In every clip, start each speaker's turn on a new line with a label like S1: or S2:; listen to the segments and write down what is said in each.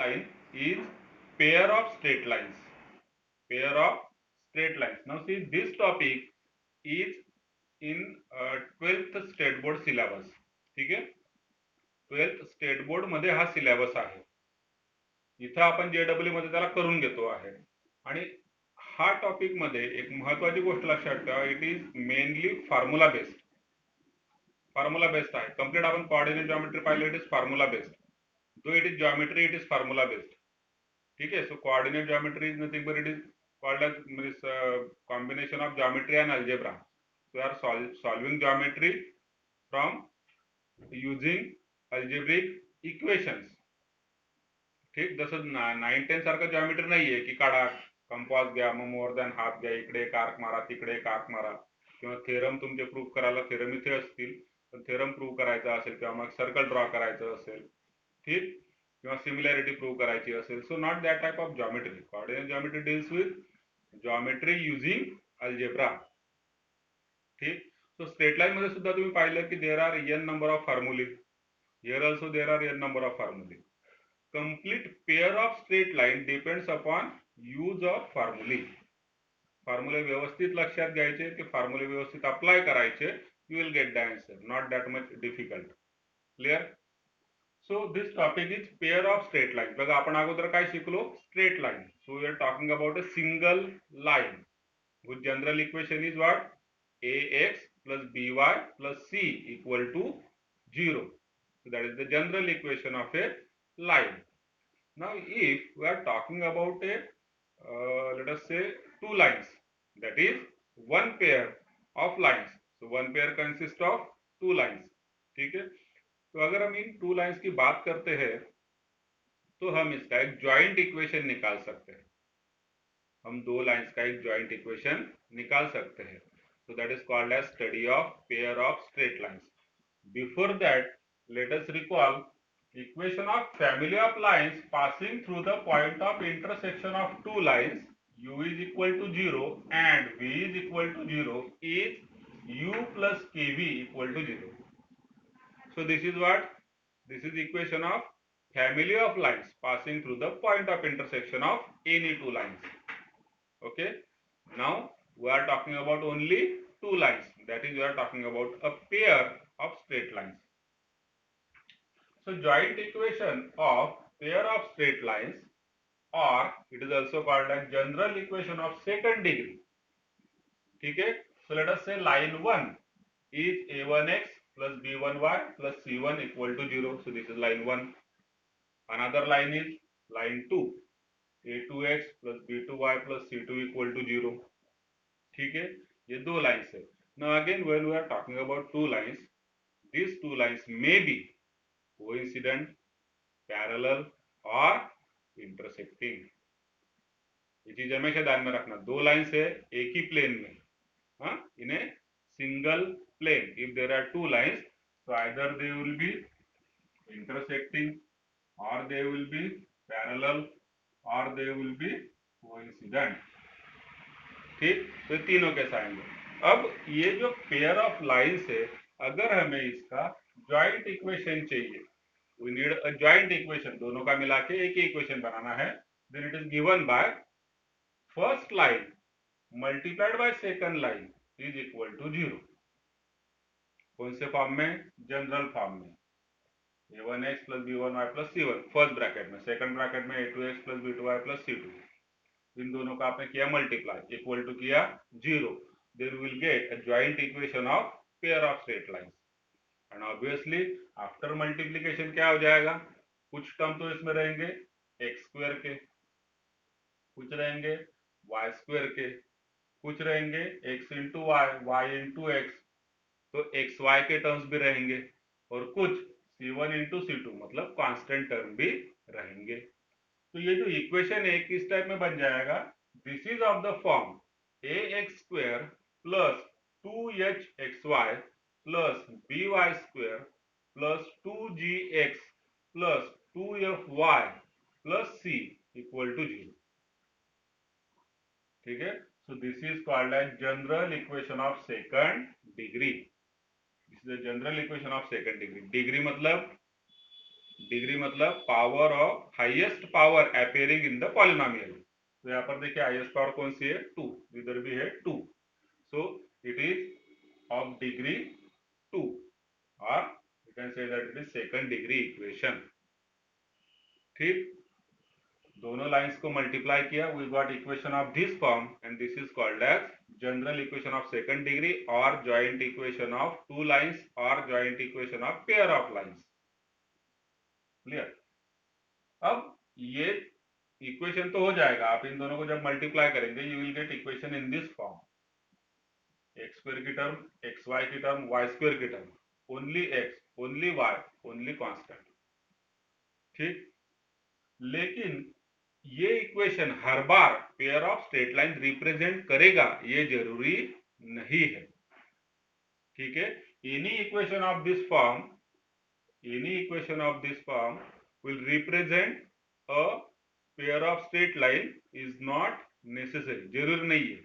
S1: line is pair of straight lines. Pair of straight lines. Now see, this topic is in 12th state board syllabus. ठीक आहे, 12th state board मध्ये हा syllabus आहे. इथं आपण JEE मध्ये त्याला करून घेतो आहे. आणि हा टॉपिक मध्ये एक महत्वाची गोष्ट लक्षात ठेवा, it is mainly formula based. Formula based आहे. कंप्लीट आपण कोऑर्डिनेट जॉमेट्री पाहिलं, it is formula based. Though it is geometry, it is formula based. ठीक आहे. So coordinate geometry is nothing but it is called as combination of geometry and algebra. So you are solving geometry from using algebraic equations. ठीक, जसं 9-10 सारखं geometry नाहीये की काढा, compass घ्या, मग मोर दॅन हाफ घ्या, इकडे एक आर्क मारा, तिकडे एक आर्क मारा, किंवा थेरम तुमचे प्रूव्ह करायला थेरम इथे असतील, पण थेरम प्रूव्ह करायचा असेल किंवा मग सर्कल ड्रॉ करायचं असेल, ठीक, किंवा सिमिलॅरिटी प्रूव्ह करायची असेल. So not that type of geometry. Coordinate geometry deals with geometry using algebra. ठीक. सो स्ट्रेट लाईन मध्ये सुद्धा तुम्ही पाहिलं की there are n number of फॉर्म्युले. Here also there are n number of फॉर्म्युले. Complete pair of straight line depends upon use of formulae. फॉर्म्युले व्यवस्थित लक्षात घ्यायचे, ते फॉर्म्युले व्यवस्थित अप्लाय करायचे, you will get the answer. Not that much difficult. Clear? So this topic is pair of straight lines. बघा आपण अगोदर काय शिकलो? Straight line. So we are talking about a single line whose general equation is what? ax plus by plus c equal to 0. So that is the general equation of a line. Now if we are talking about a let us say two lines, that is one pair of lines. So one pair consists of two lines. ठीक है. तो अगर हम in two lines की बात करते हैं तो हम इसका एक जॉइंट इक्वेशन निकाल सकते हैं. हम दो लाइंस का एक जॉइंट इक्वेशन निकाल सकते हैं. So that is called as study of pair of straight lines. Before that, let us recall equation of family of lines passing through the point of intersection of two lines u is equal to 0 and v is equal to 0 is u plus kv equal to 0. So this is what? This is equation of family of lines passing through the point of intersection of any two lines. Okay. Now we are talking about only two lines. That is, we are talking about a pair of straight lines. So joint equation of pair of straight lines, or it is also called as general equation of second degree. Okay. So let us say line 1 is a1x plus b1y plus c1 equal to 0. So this is line 1. Another line is line 2, a2x plus b2y plus c2 equal to 0. ठीक है, ये दो lines है. Now again when we are talking about two lines, these two lines may be coincident, parallel और intersecting. ये चीज हमेशा ध्यान में रखना. दो लाइंस है एक ही प्लेन में, हाँ, इन्हें single plane. If there are two lines, so either they will be intersecting or they will be parallel or they will be coincident. ठीक, तो तीनों के साइन. अब ये जो पेयर ऑफ लाइंस है, अगर हमें इसका जॉइंट इक्वेशन चाहिए, we need a joint equation, दोनों का मिला के एक ही इक्वेशन बनाना है. then it is given by first line multiplied by second line is equal to 0. कौन से फॉर्म में? जनरल फॉर्म में. a1x plus b1y plus c1 first bracket में, सेकंड ब्रैकेट में a2x plus b2y plus c2. In दोनों का आपने किया मल्टीप्लाई, इक्वल टू किया 0. then we will get a joint equation of pair of straight lines. End obviously after multiplication क्या हो जाएगा? कुछ टर्म तो इसमें रहेंगे एक्स स्क्वायर के, कुछ रहेंगे वाई स्क्वायर के, कुछ रहेंगे X into Y, Y into X, तो एक्स वाई के टर्म्स भी रहेंगे, और कुछ c1 इंटू c2 मतलब कांस्टेंट टर्म भी रहेंगे. तो ये जो इक्वेशन है किस टाइप में बन जाएगा? This is of the form ax square plus 2hxy plus by square plus 2gx plus 2fy plus c equal to 0. ठीक है. So this is called as general equation of second degree. This is the general equation of second degree. Degree मतलब degree मतलब power of highest power appearing in the polynomial. तो यहाँ पर देखिए highest power कौन C है, 2, इधर भी है 2, so it is of degree 2, और you can say that it is second degree equation. ठीक, दोनों लाइंस को मल्टीप्लाई किया, we got equation of this form, and this is called as general equation of second degree, और joint equation of two lines, और joint equation of pair of lines. Clear? अब ये equation तो हो जाएगा, आप इन दोनों को जब मल्टीप्लाई करेंगे you will get equation in this form, x square की टर्म, एक्स वाई की टर्म, वाई स्क्वायर की term, only x, only y, only constant. ठीक, लेकिन ये इक्वेशन हर बार pair of straight line represent करेगा ये जरूरी नहीं है। ठीक है, any equation of this form, any equation of this form will represent a pair of straight line, is not necessary, जरूरी नहीं है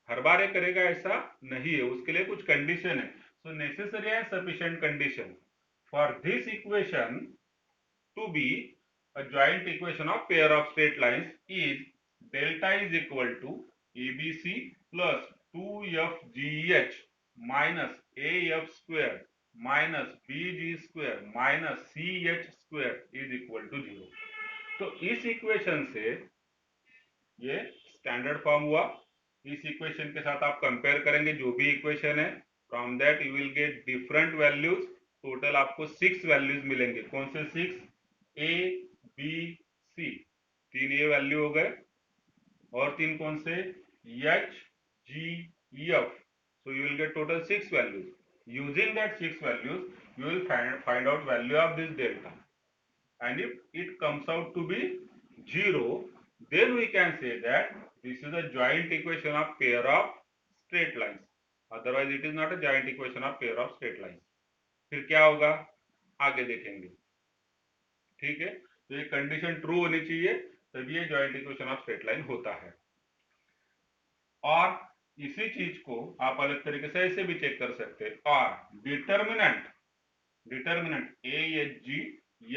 S1: हर बार ये करेगा, ऐसा नहीं है, उसके लिए कुछ कंडीशन है। So necessary end sufficient condition for this equation to be a joint equation of pair of straight lines is delta is equal to ABC plus 2FGH minus AF square minus BG square minus CH square is equal to 0। तो इस equation से ये standard form हुआ। इस equation के साथ आप compare करेंगे जो भी equation है, from that you will get different values. Total आपको 6 वैल्यूज मिलेंगे। कौन से 6? ए, बी, सी, 3 ये वैल्यू हो गए, और 3 कौन से? H, G, F. So you will get total 6 values. Using that 6 values you will find out value of this delta, and if it comes out to be 0, then we can say that this is a joint equation of pair of straight lines, otherwise it is not a joint equation of pair of straight lines। फिर क्या होगा आगे देखेंगे। ठीक है, तो ये condition true होनी चाहिए, तभी ये joint equation of straight line होता है। और इसी चीज को आप अलग तरीके से ऐसे भी चेक कर सकते हैं, और determinant, determinant a h g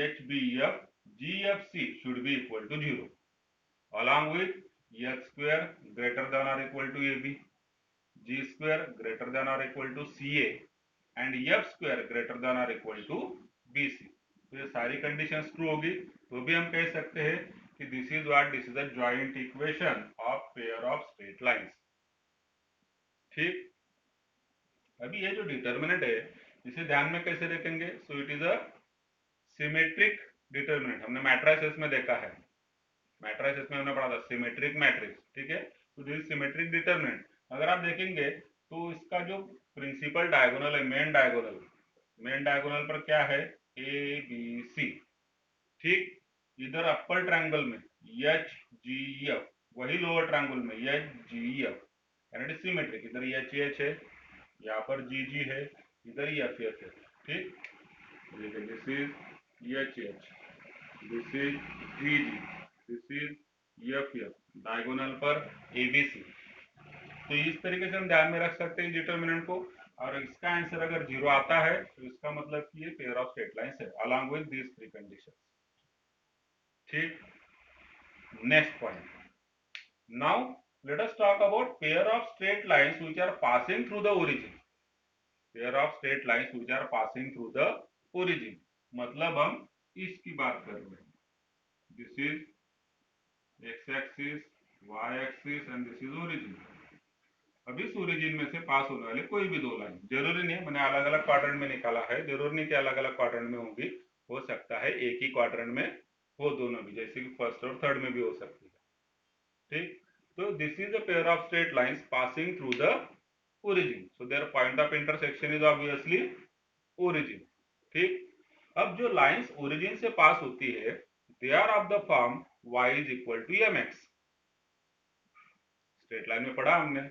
S1: h b f g f c should be equal to 0 along with h square greater than or equal to ab, g square greater than or equal to ca, and f square greater than or equal to bc। तो ये सारी conditions true होगी, तो भी हम कह सकते हैं कि this is what, this is a joint equation of pair of straight lines. ठीक, अभी ये जो डिटर्मिनेंट है इसे ध्यान में कैसे देखेंगे? So it is a symmetric determinant, हमने मैट्रिसेस में देखा है, मैट्रिसेस में हमने पढ़ा था सिमेट्रिक मैट्रिक्स। ठीक है, तो दिस सिमेट्रिक डिटरमिनेंट अगर आप देखेंगे तो इसका जो प्रिंसिपल डायगोनल है, मेन डायगोनल, मेन डायगोनल पर क्या है? A b c. ठीक, इधर अपर ट्रायंगल में एच जी एफ, वही लोअर ट्रायंगल में एच जी एफ, यानी सिमेट्रिक, इधर एच एच है, यहाँ पर जी जी है, इधर एफ एफ है। ठीक, this is H H, this is G G, this is F F, diagonal पर एबीसी। तो इस तरीके से हम ध्यान में रख सकते हैं डिटरमिनेंट को, और इसका आंसर अगर 0 आता है तो इसका मतलब कि ये पेयर ऑफ स्ट्रेट लाइंस है अलॉन्ग विद दीस 3 कंडीशंस। ठीक, next point, now let us talk about pair of straight lines which are passing through the origin. Pair of straight lines which are passing through the origin, मतलब हम इसकी बात कर रहे हैं, this is x axis, Wai axis, and this is origin. अब इस origin में से पास होने वाले कोई भी दो लाइन, जरूरी नहीं है मैंने अलग अलग क्वाड्रेंट में निकाला है, जरूरी नहीं कि अलग अलग क्वाड्रेंट में होंगी, हो सकता है एक ही क्वाड्रेंट में हो दोनों भी, जैसे कि फर्स्ट और थर्ड में भी हो सकती है। ठीक, तो this is a pair of straight lines passing through the origin, so their point of intersection is obviously origin. ठीक, अब जो लाइंस ओरिजिन से पास होती है they are of the form y is equal to M X, straight line में पढ़ा हमने।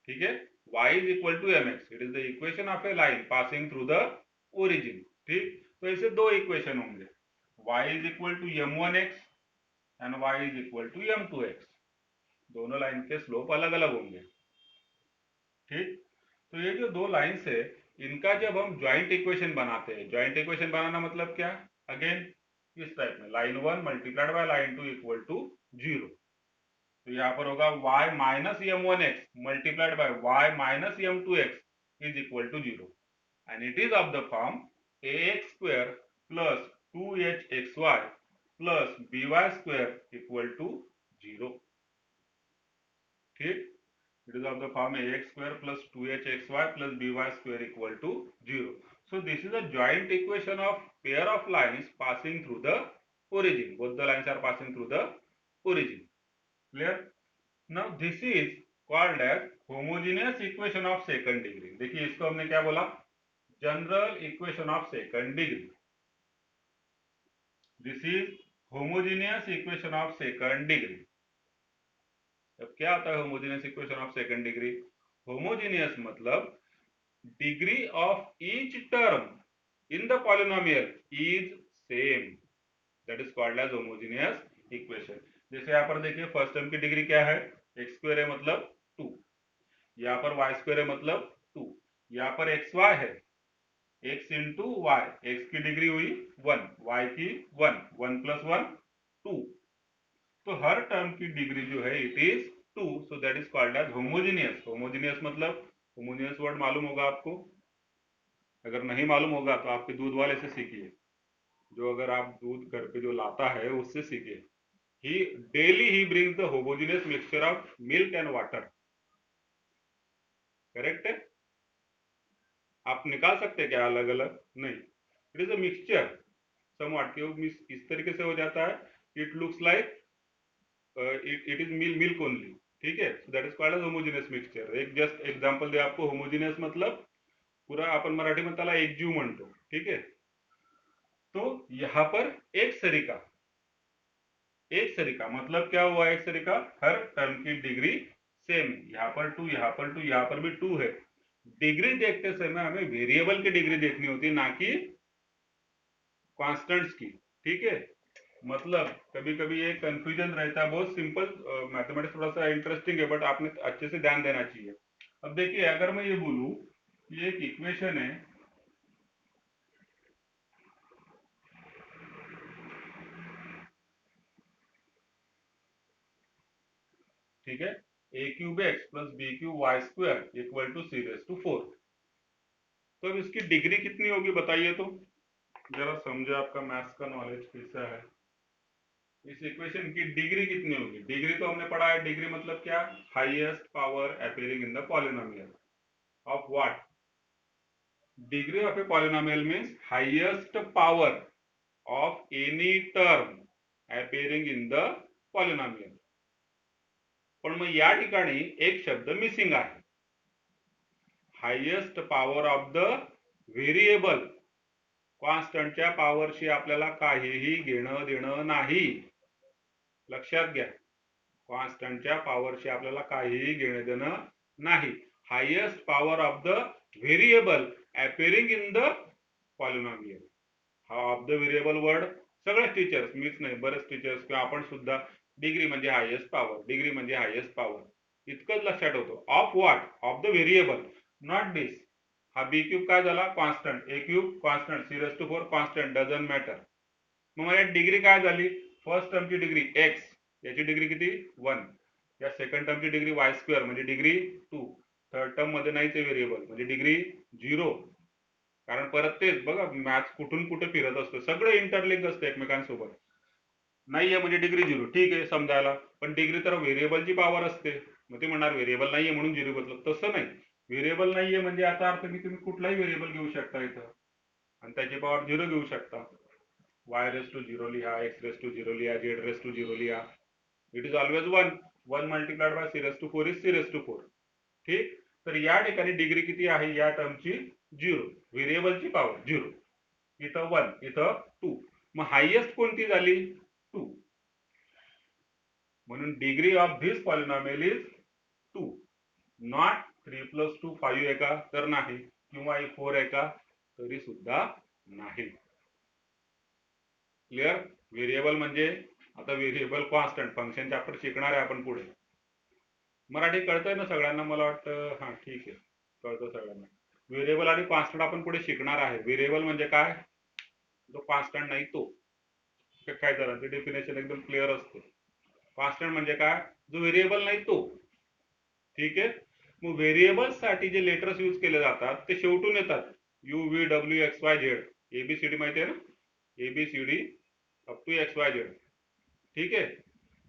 S1: ठीक है, y is equal to M X, it is the equation of a line passing through the origin. ठीक, तो ऐसे दो इक्वेशन होंगे, y is equal to m one x and y is equal to m two x, दोनों line के slope अलग अलग होंगे। ठीक, तो ये जो दो लाइंस है इनका जब हम ज्वाइंट इक्वेशन बनाते हैं, ज्वाइंट इक्वेशन बनाना मतलब क्या? अगेन इस टाइप में line 1 multiplied by line 2 equal to 0। तो यहाँ पर होगा y minus m1x multiplied by y minus m2x is equal to 0 and it is of the form ax square plus 2hxy plus by square equal to 0। ठीक, it is of the form ax square plus 2hxy plus by square equal to 0. So this is a joint equation of pair of lines passing through the origin. Both the lines are passing through the origin. Clear? Now this is called as homogeneous equation of second degree. देखिए इसको हमने क्या बोला? General equation of second degree. This is homogeneous equation of second degree. अब क्या होता है homogeneous equation of second degree? Homogeneous मतलब degree of each term in the polynomial is same, that is called as homogeneous equation. जैसे यहाँ पर देखिए first term की degree क्या है? एक्स स्क्वायर है मतलब 2, यहाँ पर वाई स्क्वायर है मतलब 2, यहाँ पर एक्स वाई है, एक्स इंटू वाई, एक्स की डिग्री हुई 1, वाई की 1, 1 प्लस 1 2, तो हर टर्म की डिग्री जो है it is 2, so that is called as homogeneous. Homogeneous मतलब होमोजेनियस वर्ड मालूम होगा आपको, अगर नहीं मालूम होगा तो आपके दूध वाले से सीखिए, जो अगर आप दूध घर पे जो लाता है उससे सीखिए। He daily he brings the homogeneous mixture of milk and water, correct है? आप निकाल सकते हैं क्या अलग अलग? नहीं, it is a mixture somewhat, क्यों इस तरीके से हो जाता है, it looks like it is milk only, ठीक है? So that is called as homogeneous mixture. एक जस्ट एग्जांपल दे आपको, होमोजेनियस मतलब पुरा आपण मराठीमध्ये त्याला एकजीव म्हणतो, ठीक है? तो यहाँ पर एक सरिका, एक सरिका मतलब क्या हुआ? एक सरिका, हर टर्म की डिग्री सेम, यहाँ पर 2, यहाँ पर 2, यहाँ पर भी 2 है। डिग्री देखते समय हमें वेरिएबल की डिग्री देखनी होती है, ना कि कॉन्स्टेंट्स की, ठीक है? मतलब कभी कभी ये कंफ्यूजन रहता है, बहुत सिंपल मैथमेटिक्स थोड़ा सा इंटरेस्टिंग है बट आपने अच्छे से ध्यान देना चाहिए। अब देखिए अगर मैं ये बोलूं, ये एक इक्वेशन है, ठीक है? A cube X plus B cube Y square equal to C raise to 4, तो अब इसकी डिग्री कितनी होगी बताइए तो, जरा समझे, आपका मैथ्स का नॉलेज कैसा है? इस इक्वेशन की डिग्री कितनी होगी? डिग्री तो हमने पढ़ा है, डिग्री मतलब क्या? Highest power appearing in the polynomial of what? Degree of a polynomial means highest power of any term appearing in the polynomial. पण मग या ठिकाणी एक शब्द मिसिंग आहे, highest power of the variable. कॉन्स्टंटच्या पॉवरशी आपल्याला काहीही घेणं देणं नाही, लक्षात घ्या, कॉन्स्टंटच्या पॉवरशी आपल्याला काहीही घेणं देणं नाही। Highest power of the variable appearing in the polynomial, हा ऑफ द व्हेरिएबल वर्ड सगळे टीचर्स, मीच नाही बरेच टीचर्स किंवा आपण सुद्धा डिग्री म्हणजे हायेस्ट पॉवर, डिग्री म्हणजे हायेस्ट पॉवर इतकंच लक्षात ठेवतो। Of what? Of the variable, not this. हा बी क्यूब काय झाला? Constant, A cube constant, C raise to 4 constant, doesn't matter. मग माझ्या डिग्री काय झाली? फर्स्ट टर्मची डिग्री एक्स, याची डिग्री किती? 1, या सेकंड टर्मची डिग्री वाय स्क्वेअर म्हणजे डिग्री 2, थर्ड टर्म मध्ये नाहीच आहे व्हेरिएबल म्हणजे डिग्री 0, कारण परत तेच बघा, मॅथ्स कुठून कुठे फिरत असतं, सगळं इंटरलिंक असतं एकमेकांसोबत। नाहीये म्हणजे डिग्री 0, ठीक आहे समजायला, पण डिग्री तर व्हेरिएबलची पॉवर असते, मग ते म्हणणार व्हेरिएबल नाहीये म्हणून 0 बदलत, तसं नाही। व्हेरिएबल नाहीये म्हणजे याचा अर्थ की तुम्ही कुठलाही व्हेरिएबल घेऊ शकता इथं आणि त्याची पॉवर 0 घेऊ शकता। y रेज टू 0 लिहा, x रेज टू 0 लिहा, z रेज टू 0 लिहा, it is always 1, 1 multiplied by c raise to 4 is c raise to 4, ठीक? तर या ठिकाणी डिग्री किती आहे या टर्मची? 0, व्हेरिएबलची पॉवर 0, इथं 1, इथं 2, मग हायेस्ट कोणती झाली? 2, म्हणून degree of this polynomial is 2, not 3 plus 2 5 आहे का? तर नाही, किंवा 4 आहे का? तरी सुद्धा नाही। क्लिअर? व्हेरिएबल म्हणजे आता व्हेरिएबल कॉन्स्टंट फंक्शन चॅप्टर शिकणार आहे आपण पुढे, मराठी कळतंय ना सगळ्यांना? मला वाटतं हा ठीक आहे, कळतं सगळ्यांना। व्हेरिएबल आणि कॉन्स्टंट आपण पुढे शिकणार आहे। व्हेरिएबल म्हणजे काय? जो कॉन्स्टंट नाही तो काय झालं, ते डेफिनेशन एकदम क्लिअर असते. कॉन्स्टंट म्हणजे काय, जो व्हेरिएबल नाही तो. ठीक आहे. मग व्हेरिएबल साठी जे लेटर्स यूज केले जातात ते शेवटून येतात. U V W X Y Z, A B C D माहिती आहे ना, A B C D up to x Y Z. ठीक आहे.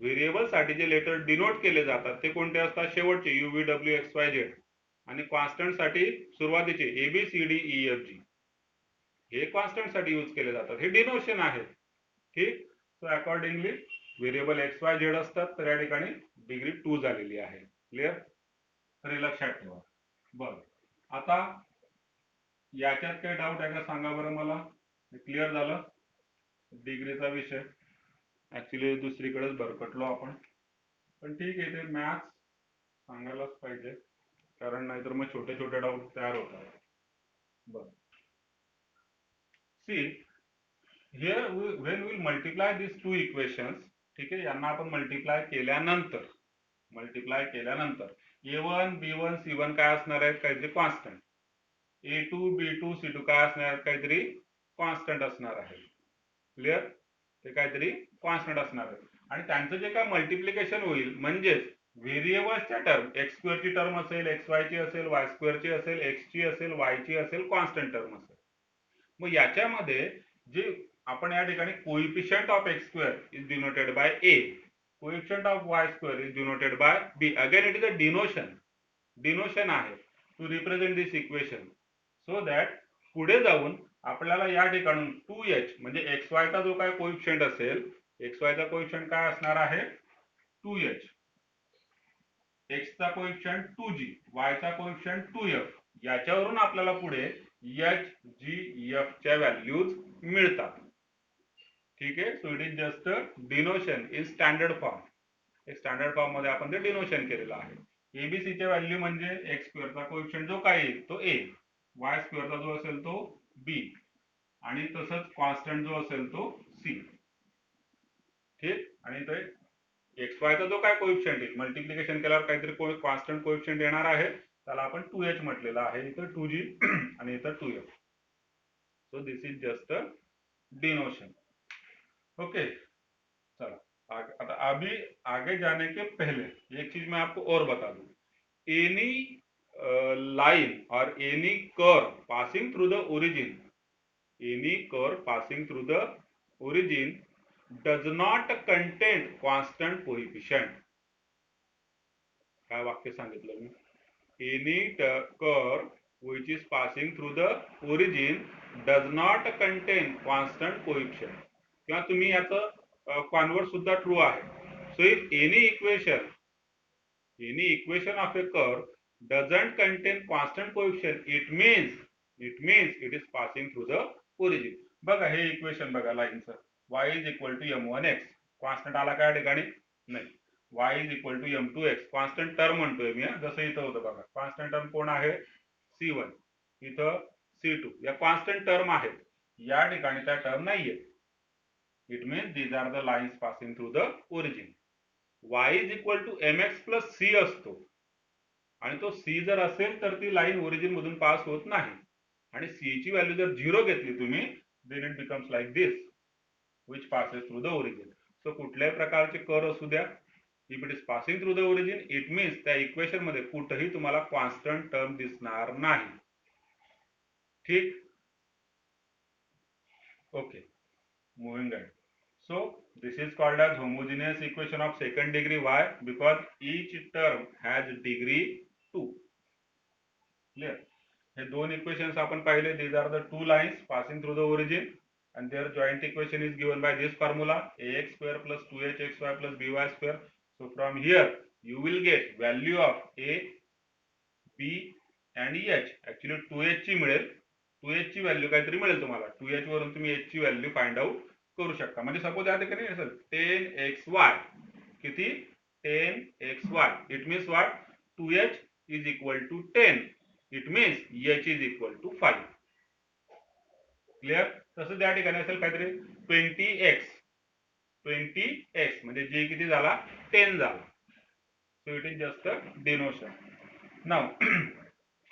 S1: व्हेरिएबल साठी जे लेटर डिनोट केले जातात ते कोणते असतात, शेवटचे you V W X Y Z. आणि कॉन्स्टंट साठी सुरुवातीचे एबीसीडी ई एफ जी, हे कॉन्स्टंट साठी यूज केले जातात. हे डिनोशन आहे. ठीक. So accordingly variable x Y Z असतात, तर या ठिकाणी डिग्री 2 झालेली आहे. क्लिअर. तर हे लक्षात ठेवा. बरं, आता याच्यात काही डाऊट आहे का सांगा बरं मला. क्लिअर झालं डिग्रीचा विषय. ऍक्च्युली दुसरीकडेच भरकटलो आपण, पण ठीक आहे, ते मॅथ्स सांगायलाच पाहिजे, कारण नाहीतर मग छोटे छोटे डाऊट तयार होतात. बरं, see here when will multiply this two equations. ठीक आहे, यांना आपण मल्टिप्लाय केल्यानंतर A1 B1 C1 काय असणार आहेत, काहीतरी कॉन्स्टंट. A2 B2 C2 काय असणार आहेत, काहीतरी कॉन्स्टंट असणार आहे. क्लिअर. ते काहीतरी कॉन्स्टंट असणार आहे. आणि त्यांचं जे काय मल्टिप्लिकेशन होईल, म्हणजेच व्हेरिएबल्सच्या टर्म, एक्स स्क्वेअर ची टर्म असेल, एक्स वाय ची असेल, वाय स्क्वेअर ची असेल, एक्स ची असेल, वाय ची असेल, कॉन्स्टंट टर्म असेल. मग याच्यामध्ये जे आपण या ठिकाणी coefficient of X square is denoted by A, coefficient of Y square is denoted by B. Again it is a denotation आहे to represent this equation. So that पुढे जाऊन आपल्याला या ठिकाणून 2h म्हणजे एक्स वायचा जो काय कोइफिशियंट असेल, एक्स वायचा कोइफिशियंट काय असणार आहे, 2h. एक्सचा कोइफिशियंट 2g, वायचा कोइफिशियंट 2f. याच्यावरून आपल्याला पुढे एच जी एफ च्या व्हॅल्यूज मिळतात. ठीक आहे. So it is just डिनोशन in standard form. Standard form मध्ये आपण ते डिनोशन केलेलं आहे. एबीसी च्या व्हॅल्यू म्हणजे एक्स स्क्वेअरचा कोइफिशियंट जो काय येईल तो ए, वाय स्क्वेअरचा जो असेल तो बी, आणि तसंच कॉन्स्टंट जो असेल तो सी. ठीक. आणि ते एक्स वायचा जो काय कोइफिशियंट येईल, मल्टिप्लिकेशन केल्यावर काहीतरी कॉन्स्टंट कोइफिशियंट येणार आहे, त्याला आपण 2h म्हटलेलं आहे. इथं 2g आणि इथं 2f. So this is just a डिनोशन. Okay. चला, आता अभी आगे जाने के पहले एक चीज मैं आपको और बता दूं. एनी लाइन और any curve passing through the origin does not contain constant coefficient. काय वाक्य सांगितलं मी, any curve which is passing through the origin does not contain constant coefficient. किंवा तुम्ही याचं कॉन्व्हर्स सुद्धा ट्रू आहे. So if any equation of a curve doesn't contain constant coefficient, it means it is passing through the origin. बघा हे equation बघा लाईनचं, y is equal to m1x, constant आला काय ठिकाणी नाही, y is equal to m2x, constant term म्हणतोय मी, जसं इथं होतं बघा. कॉन्स्टंट टर्म कोण आहे, c1, इथं c2, या कॉन्स्टंट टर्म आहेत. या ठिकाणी त्या टर्म नाहीये. It means these are the lines passing through the origin. y is equal to mx plus c असतो, आणि तो c जर असेल तर ती लाईन ओरिजिन मधून पास होत नाही. आणि c ची व्हॅल्यू जर 0 घेतली तुम्ही, then it becomes like this, which passes through the origin. So कुठल्याही प्रकारचे कर्व असू द्या, if it is passing through the origin, it means त्या इक्वेशन मध्ये कुठेही तुम्हाला कॉन्स्टंट टर्म दिसणार नाही. ठीक. Okay, moving ahead. So this is called as homogeneous equation of second degree. Why? Because each term has degree 2. Clear? हे दोन equations आपण पाहिले. These are the two lines passing through the origin, and their joint equation is given by this formula: ax square plus 2hxy plus by square. So from here you will get value of a, b and h. Actually 2h ची मिळेल, 2h ची value काहीतरी मिळेल तुम्हाला. 2h वरून तुम्ही h ची value find out करू शकता. म्हणजे सपोज या ठिकाणी असेल 10xy, किती 10xy. It means what, 2h is equal to 10. It means h is equal to 5. Clear. तसंच या ठिकाणी असेल काहीतरी 20x म्हणजे जे किती झाला, 10 झाला. So it is just a डिनोशन. Now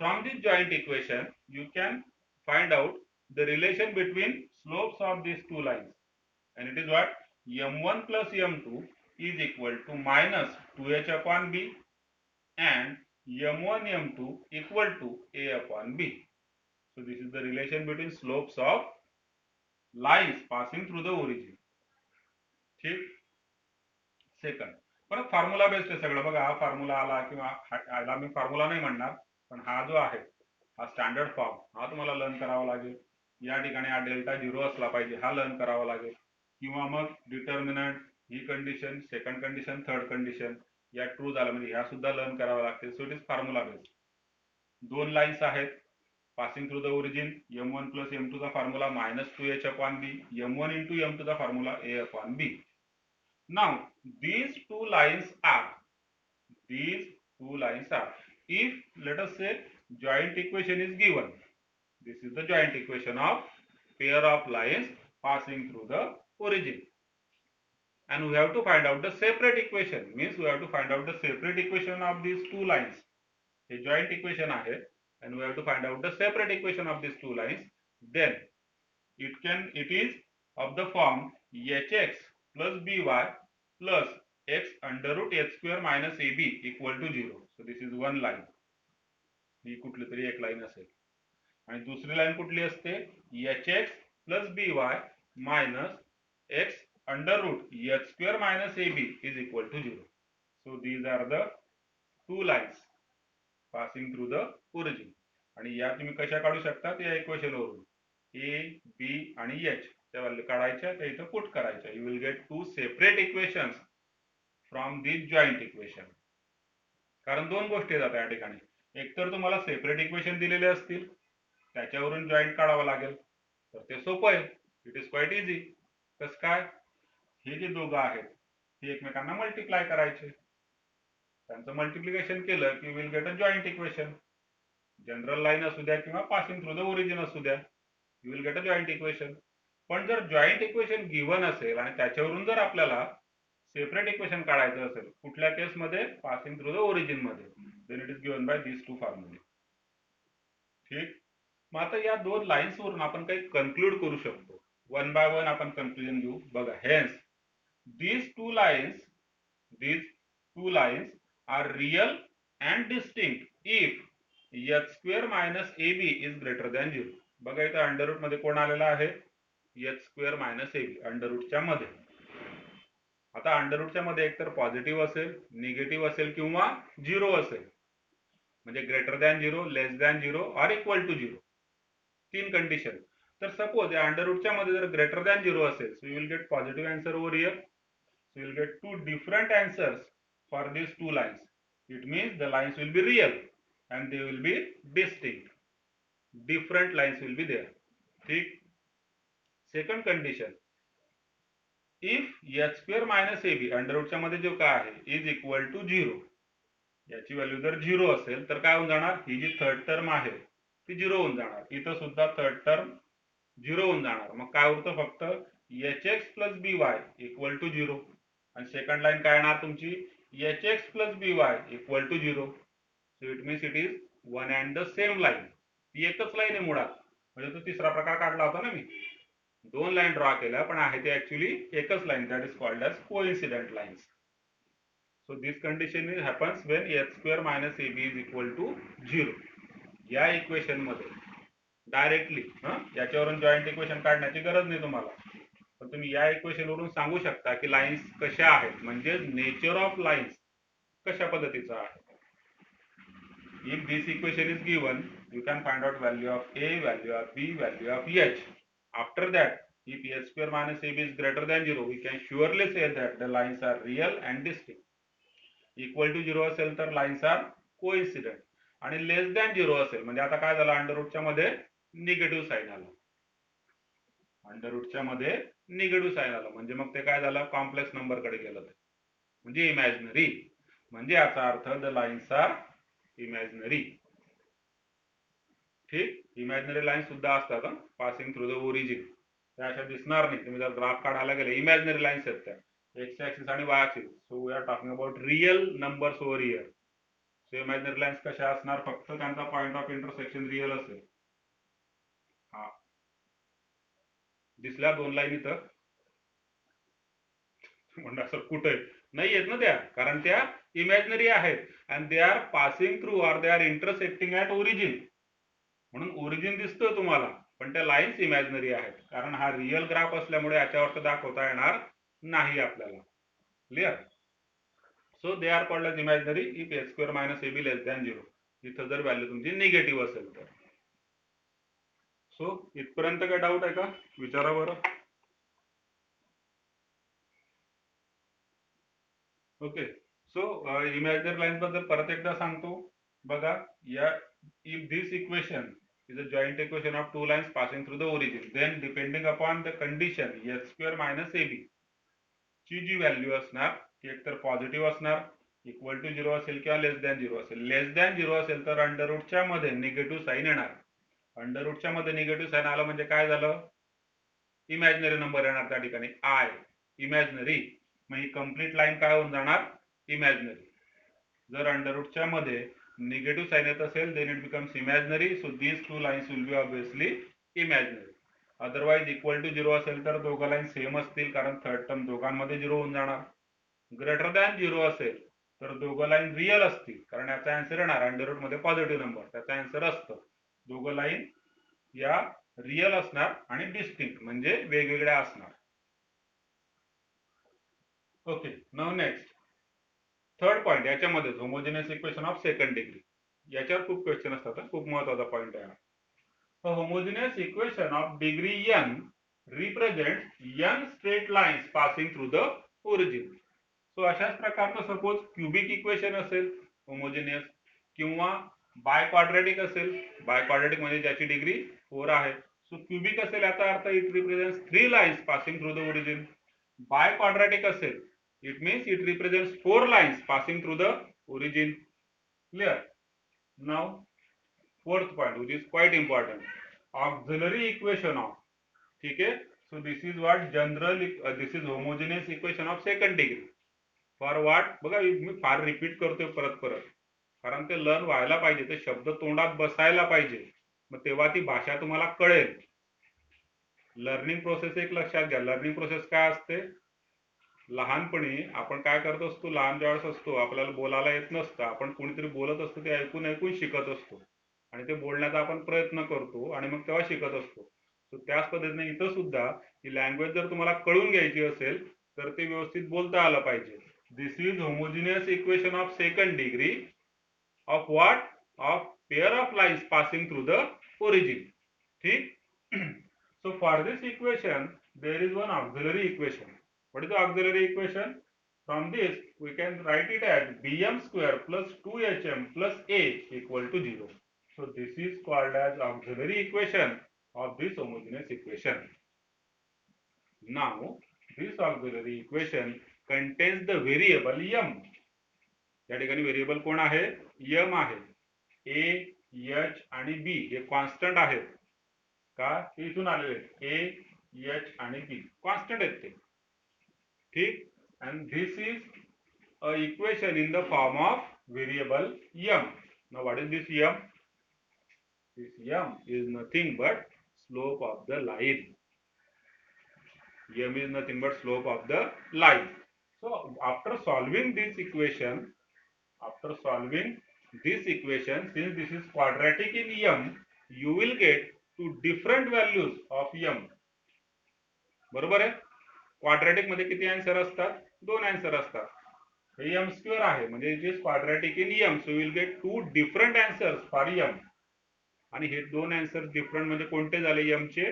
S1: from this joint equation you can find out the relation between slopes of these two lines, and it is what m1 plus m2 is equal to minus 2h upon b and m1 m2 equal to a upon b. So this is the relation between slopes of lines passing through the origin. ठीक. Second परत formula based आहे सगळं बघा. हा formula आला किंवा याला मी formula नाही म्हणणार, पण हा जो आहे हा स्टँडर्ड फॉर्म हा तुम्हाला लर्न करावा लागेल. या ठिकाणी हा डेल्टा 0 असला पाहिजे, हा लर्न करावा लागेल. किंवा मग डिटर्मिनंट, ही condition, second condition, third condition या ट्रू झालं म्हणजे ह्या सुद्धा लर्न करावा लागतील. So it is formula based. दोन लाईन्स आहेत passing through the origin, m1 plus m2 चा फॉर्म्युला minus 2h upon b, m1 into m2 चा फॉर्म्युला a upon b. Now these two lines are if let us say joint equation is given, this is the joint equation of pair of lines passing through the origin, and we have to find out the separate equation, means we have to find out the separate equation of these two lines. हे joint equation आहे and we have to find out the separate equation of these two lines. Then it is of the form hx plus by plus x under root h square minus ab equal to 0. So this is one line. ही कुठली तरी एक line असेल. आणि दुसरी line कुठली असते, hx plus by minus x under root h square minus ab is equal to 0. So these are the two lines passing through the origin. आणि या तुम्ही कशा काढू शकता या इक्वेशन वरून a b आणि h त्या व्हॅल्यू काढायच्या, त्या इथं पुट करायच्या. You will get two separate equations from this joint equation. कारण दोन गोष्टी आहेत या ठिकाणी. एक तर तुम्हाला सेपरेट इक्वेशन दिलेले असतील, त्याच्यावरून जॉइंट काढावं लागेल, तर ते सोपं आहे. It is quite easy. कसं काय, हे जे दोघं आहेत हे एकमेकांना मल्टिप्लाय करायचे, त्यांचं मल्टिप्लिकेशन केलं की will get a joint equation. General line असू द्या किंवा पासिंग थ्रू द ओरिजिन असू द्या, you will get a joint equation. पण जर जॉइंट इक्वेशन गिवन असेल आणि त्याच्यावरून जर आपल्याला सेपरेट इक्वेशन काढायचं असेल, कुठल्या केसमध्ये, पासिंग थ्रू द ओरिजिन मध्ये, then it is given by this two फॉर्म्युले. ठीक. मग आता या दोन लाईन्स वरून आपण काही कन्क्लूड करू शकतो. वन बाय वन आपण कन्क्लुजन घेऊ. बघा, hence these two lines are real and distinct if h square minus ab is greater than 0. बघा इथं अंडर रूट मध्ये कोण आलेला आहे, h square minus ab, under रूटच्या मध्ये. आता अंडर रूटच्या मध्ये एकतर पॉझिटिव्ह असेल, निगेटिव्ह असेल किंवा 0 असेल, म्हणजे ग्रेटर दॅन 0, लेस दॅन 0 और इक्वल टू 0, तीन कंडिशन. तर सपोज या अंडर रूटच्या मध्ये जर ग्रेटर दॅन 0 असेल, so you will gate positive answer over here. So you will get two different answers for these two lines. It means the lines will be real and they will be distinct. Different lines will be there. ठीक. Second condition, if h square minus ab under रूटच्या मध्ये जो काय आहे is equal to 0, याची value जर 0 असेल तर काय होऊन जाणार, ही जी थर्ड टर्म आहे ती 0 होऊन जाणार. इथं सुद्धा थर्ड टर्म 0 होऊन जाणार. मग काय उरतं फक्त hx plus by equal to 0. आणि सेकंड लाईन काय येणार तुमची, hx plus by equal to 0. So it means it is one and the same line. ती एकच लाईन आहे मुळात. म्हणजे तो तिसरा प्रकार काढला होता ना मी, दोन लाईन ड्रॉ केल्या पण आहे ते ऍक्च्युअली एकच line. That is called as coincident lines. So this condition is happens when h square minus ab is equal to 0. या इक्वेशन मध्ये डायरेक्टली याच्यावरून जॉइंट इक्वेशन काढण्याची गरज नाही तुम्हाला, पण तुम्ही या इक्वेशन वरून सांगू शकता की लाईन्स कशा आहेत, म्हणजे नेचर ऑफ लाईन्स कशा पद्धतीचा आहे. If this equation is given, you can find out value of a, value of b, value of h. After that, if h square minus ab is greater than 0, we can surely say that the lines are real and distinct. Equal to 0 असेल तर lines R coincident, आणि लेस than 0 असेल म्हणजे आता काय झालं, under रूटच्या मध्ये निगेटिव्ह साईन आलं. अंडर रूटच्या मध्ये निगेटिव्ह साईन आलं म्हणजे मग ते काय झालं, कॉम्प्लेक्स नंबर कडे गेलं, म्हणजे इमॅजिनरी. म्हणजे याचा अर्थ द लाईन्स आर इमॅजिनरी. ठीक. इमॅजिनरी लाईन सुद्धा असतात पासिंग थ्रू द ओरिजिन. त्या अशा दिसणार नाही. तुम्ही जर ग्राफ काढायला गेले, इमॅजिनरी लाईन्स आहेत त्या, एक्स ऍक्सिस आणि y axis. So we are talking about real numbers over here. So imaginary lines कशा असणार, फक्त त्यांचा पॉइंट ऑफ इंटरसेक्शन रियल असेल. हा दिसल्या दोन लाईन इथं म्हणजे असं कुठे नाही येत ना त्या, कारण त्या इमॅजिनरी आहेत and they are passing through or they are intersecting at origin. म्हणून ओरिजिन दिसतोय तुम्हाला पण त्या लाईन्स इमॅजिनरी आहेत, कारण हा रिअल ग्राफ असल्यामुळे याच्यावर दाखवता येणार नाही आपल्याला. Clear? So they are called as imaginary if a square minus A b less than 0. इथं जर व्हॅल्यू तुमची निगेटिव्ह असेल तर. सो इथपर्यंत काय डाऊट आहे का? विचारा बरं. ओके. सो इमॅजिनरी लाईन्स बद्दल परत एकदा सांगतो बघा. या if this equation is a joint equation of two lines passing through the origin, then depending upon the condition x square minus ab ची जी व्हॅल्यू असणार ती एकतर पॉझिटिव्ह असणार, इक्वल टू 0 असेल किंवा लेस दॅन 0 असेल. लेस दॅन 0 असेल तर अंडर रूटच्या मध्ये निगेटिव्ह साईन येणार. अंडर रूटच्या मध्ये निगेटिव्ह साईन आलं म्हणजे काय झालं? इमॅजिनरी नंबर येणार त्या ठिकाणी आय, इमॅजिनरी. मग ही कम्प्लीट लाईन काय होऊन जाणार? इमॅजिनरी. जर अंडर रूटच्या मध्ये निगेटिव्ह साइन येत असेल then it becomes imaginary. So these two lines will be obviously imaginary. Otherwise equal to 0 असेल तर दोघं लाईन सेम असतील, कारण थर्ड टर्म दोघांमध्ये 0 होऊन जाणार. ग्रेटर दॅन 0 असेल तर दोघं लाईन रिअल असतील, कारण याचा आन्सर येणार अंडर रूट मध्ये पॉझिटिव्ह नंबर, त्याचा आन्सर असतं. दोघं लाईन या रिअल असणार आणि डिस्टिंक्ट म्हणजे वेगवेगळ्या असणार. Okay. Now next third point, याच्यामध्ये homogeneous equation of second degree. याच्यावर खूप क्वेश्चन असतात, खूप महत्वाचा पॉइंट आहे. Homogeneous equation of degree n represent n straight lines passing through the origin. So अशाच प्रकारचं सपोज क्युबिक इक्वेशन असेल होमोजेनियस, किंवा बाय क्वाड्रॅटिक असेल. बाय क्वाड्रॅटिक म्हणजे ज्याची डिग्री 4 आहे. सो क्युबिक असेल याचा अर्थ it represents 3 lines passing through the origin. Biquadratic असेल it means it represents 4 lines passing through the origin. Clear? Now fourth point, which is quite important, auxiliary equation of, ठीक है. So this is what general this is homogeneous equation of second degree. For what? बघा मी फार repeat करतोय परत परत, कारण ते learn व्हायला पाहिजे, ते शब्द तोंडात बसायला पाहिजे, मग तेव्हा ती भाषा तुम्हाला कळेल. लर्निंग प्रोसेस एक लक्षात घ्या. लर्निंग प्रोसेस काय असते? लहानपणी आपण काय करत असतो, लहान ज्यावेळेस असतो आपल्याला बोलायला येत नसतं, आपण कोणीतरी बोलत असतो ते ऐकून ऐकून शिकत असतो आणि ते बोलण्याचा आपण प्रयत्न करतो आणि मग तेव्हा शिकत असतो. तर त्याच पद्धतीने इथं सुद्धा ही लँग्वेज जर तुम्हाला कळून घ्यायची असेल तर ते व्यवस्थित बोलता आलं पाहिजे. This is homogeneous equation of second degree of what? Of pair of lines passing through the origin. ठीक. So for this equation there is one auxiliary equation. What is the auxiliary equation? From this we can write it as bm square plus 2hm plus a equal to 0. So this is called as auxiliary equation of this homogeneous equation. Now this auxiliary equation contains the variable m. या ठिकाणी variable कोण आहे? m आहे. a, h आणि b हे constant आहेत का? इथून आलेले a, h आणि b कॉन्स्टंट आहेत ते. ठीक. and this is a equation in the form of variable m. Now what is this m? This m is nothing but slope of the line. M is nothing but slope of the line. So after solving this equation, since this is quadratic in m, you will get two different values of m. बरोबर आहे? Quadratic मध्ये किती answer असतात? 2 answer असतात. हे m square आहे म्हणजे it is quadratic in m, so you will gate 2 different answers for m. आणि हे 2 आन्सर्स डिफरंट म्हणजे कोणते झाले m चे?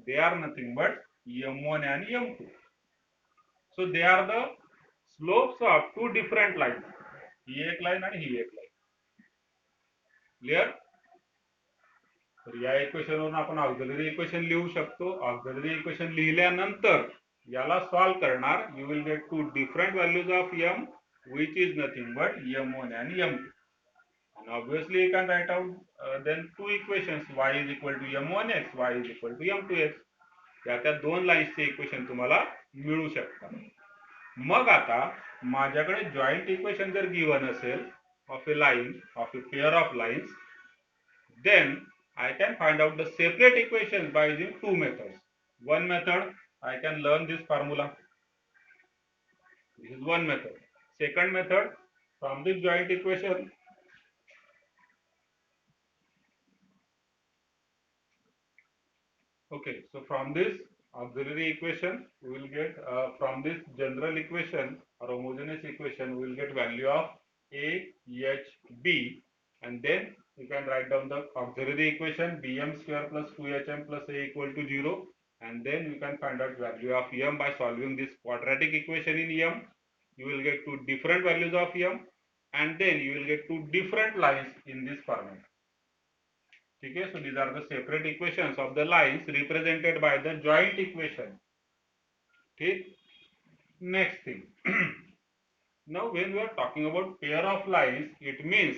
S1: They are nothing but m1 आणि m2. So they are the slopes of 2 different lines. ही एक लाईन आणि ही एक लाईन. क्लिअर? तर या इक्वेशन वरून आपण ऑक्झिलरी इक्वेशन लिहू शकतो. ऑक्झिलरी इक्वेशन लिहिल्यानंतर याला सॉल्व करणार, you will gate 2 different values of m which is nothing but m1 and m2. And obviously you can write out then two equations, y is equal to m1x, y is equal to m2x. त्या दोन लाईन्सचे equation तुम्हाला मिळू शकतात. मग आता माझ्याकडे joint equation जर given असेल of A line, of a pair of lines, then I can find out the separate equations by using two methods. One method, I can learn this formula. This is one method. Second method, from this joint equation, okay, so from this auxiliary equation, we will get from this general equation or homogeneous equation, we will get value of A, H, B, and then you can write down the auxiliary equation Bm square plus 2Hm plus A equal to 0, and then you can find out value of M by solving this quadratic equation in M. You will get two different values of M, and then you will get two different lines in this format. Okay, so these are the separate equations of the lines represented by the joint equation. Okay, next thing. Now when we are talking about pair of lines, it means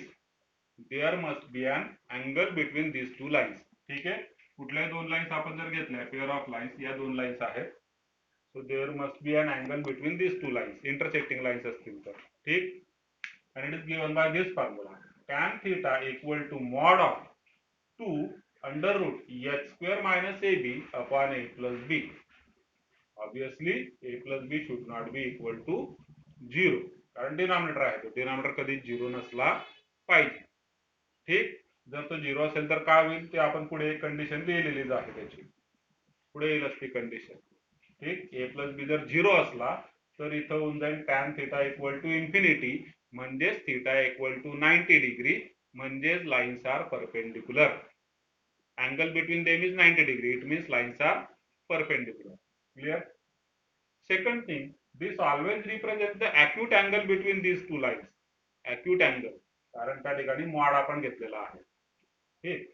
S1: there must be an angle between these two lines. ठीक आहे, कुठल्या दोन lines आपण जर घेतल्या pair of lines, या दोन lines आहेत, so there must be an angle between these two lines, intersecting lines असतील तर, ठीक, and it is given by this formula tan theta equal to mod of 2 under root h square minus ab upon a plus b. Obviously a plus b should not be equal to 0, कारण denominator आहे, तो denominator कधी 0 नसला पाहिजे. ठीक, जर तो 0 असेल तर काय होईल ते आपण पुढे एक कंडिशन लिहिलेलीच आहे त्याची, पुढे येईल असती कंडिशन. ठीक, a प्लस बी जर 0 असला तर इथं होऊन जाईल tan theta equal to infinity, म्हणजेच थिटा इक्वल टू 90 डिग्री, म्हणजेच lines are perpendicular. Angle between them is 90 degree. It means lines are perpendicular. Clear? Second thing, this always represents the acute angle between these two lines. Acute angle, कारण त्या ठिकाणी mod आपण घेतलेला आहे. ठीक,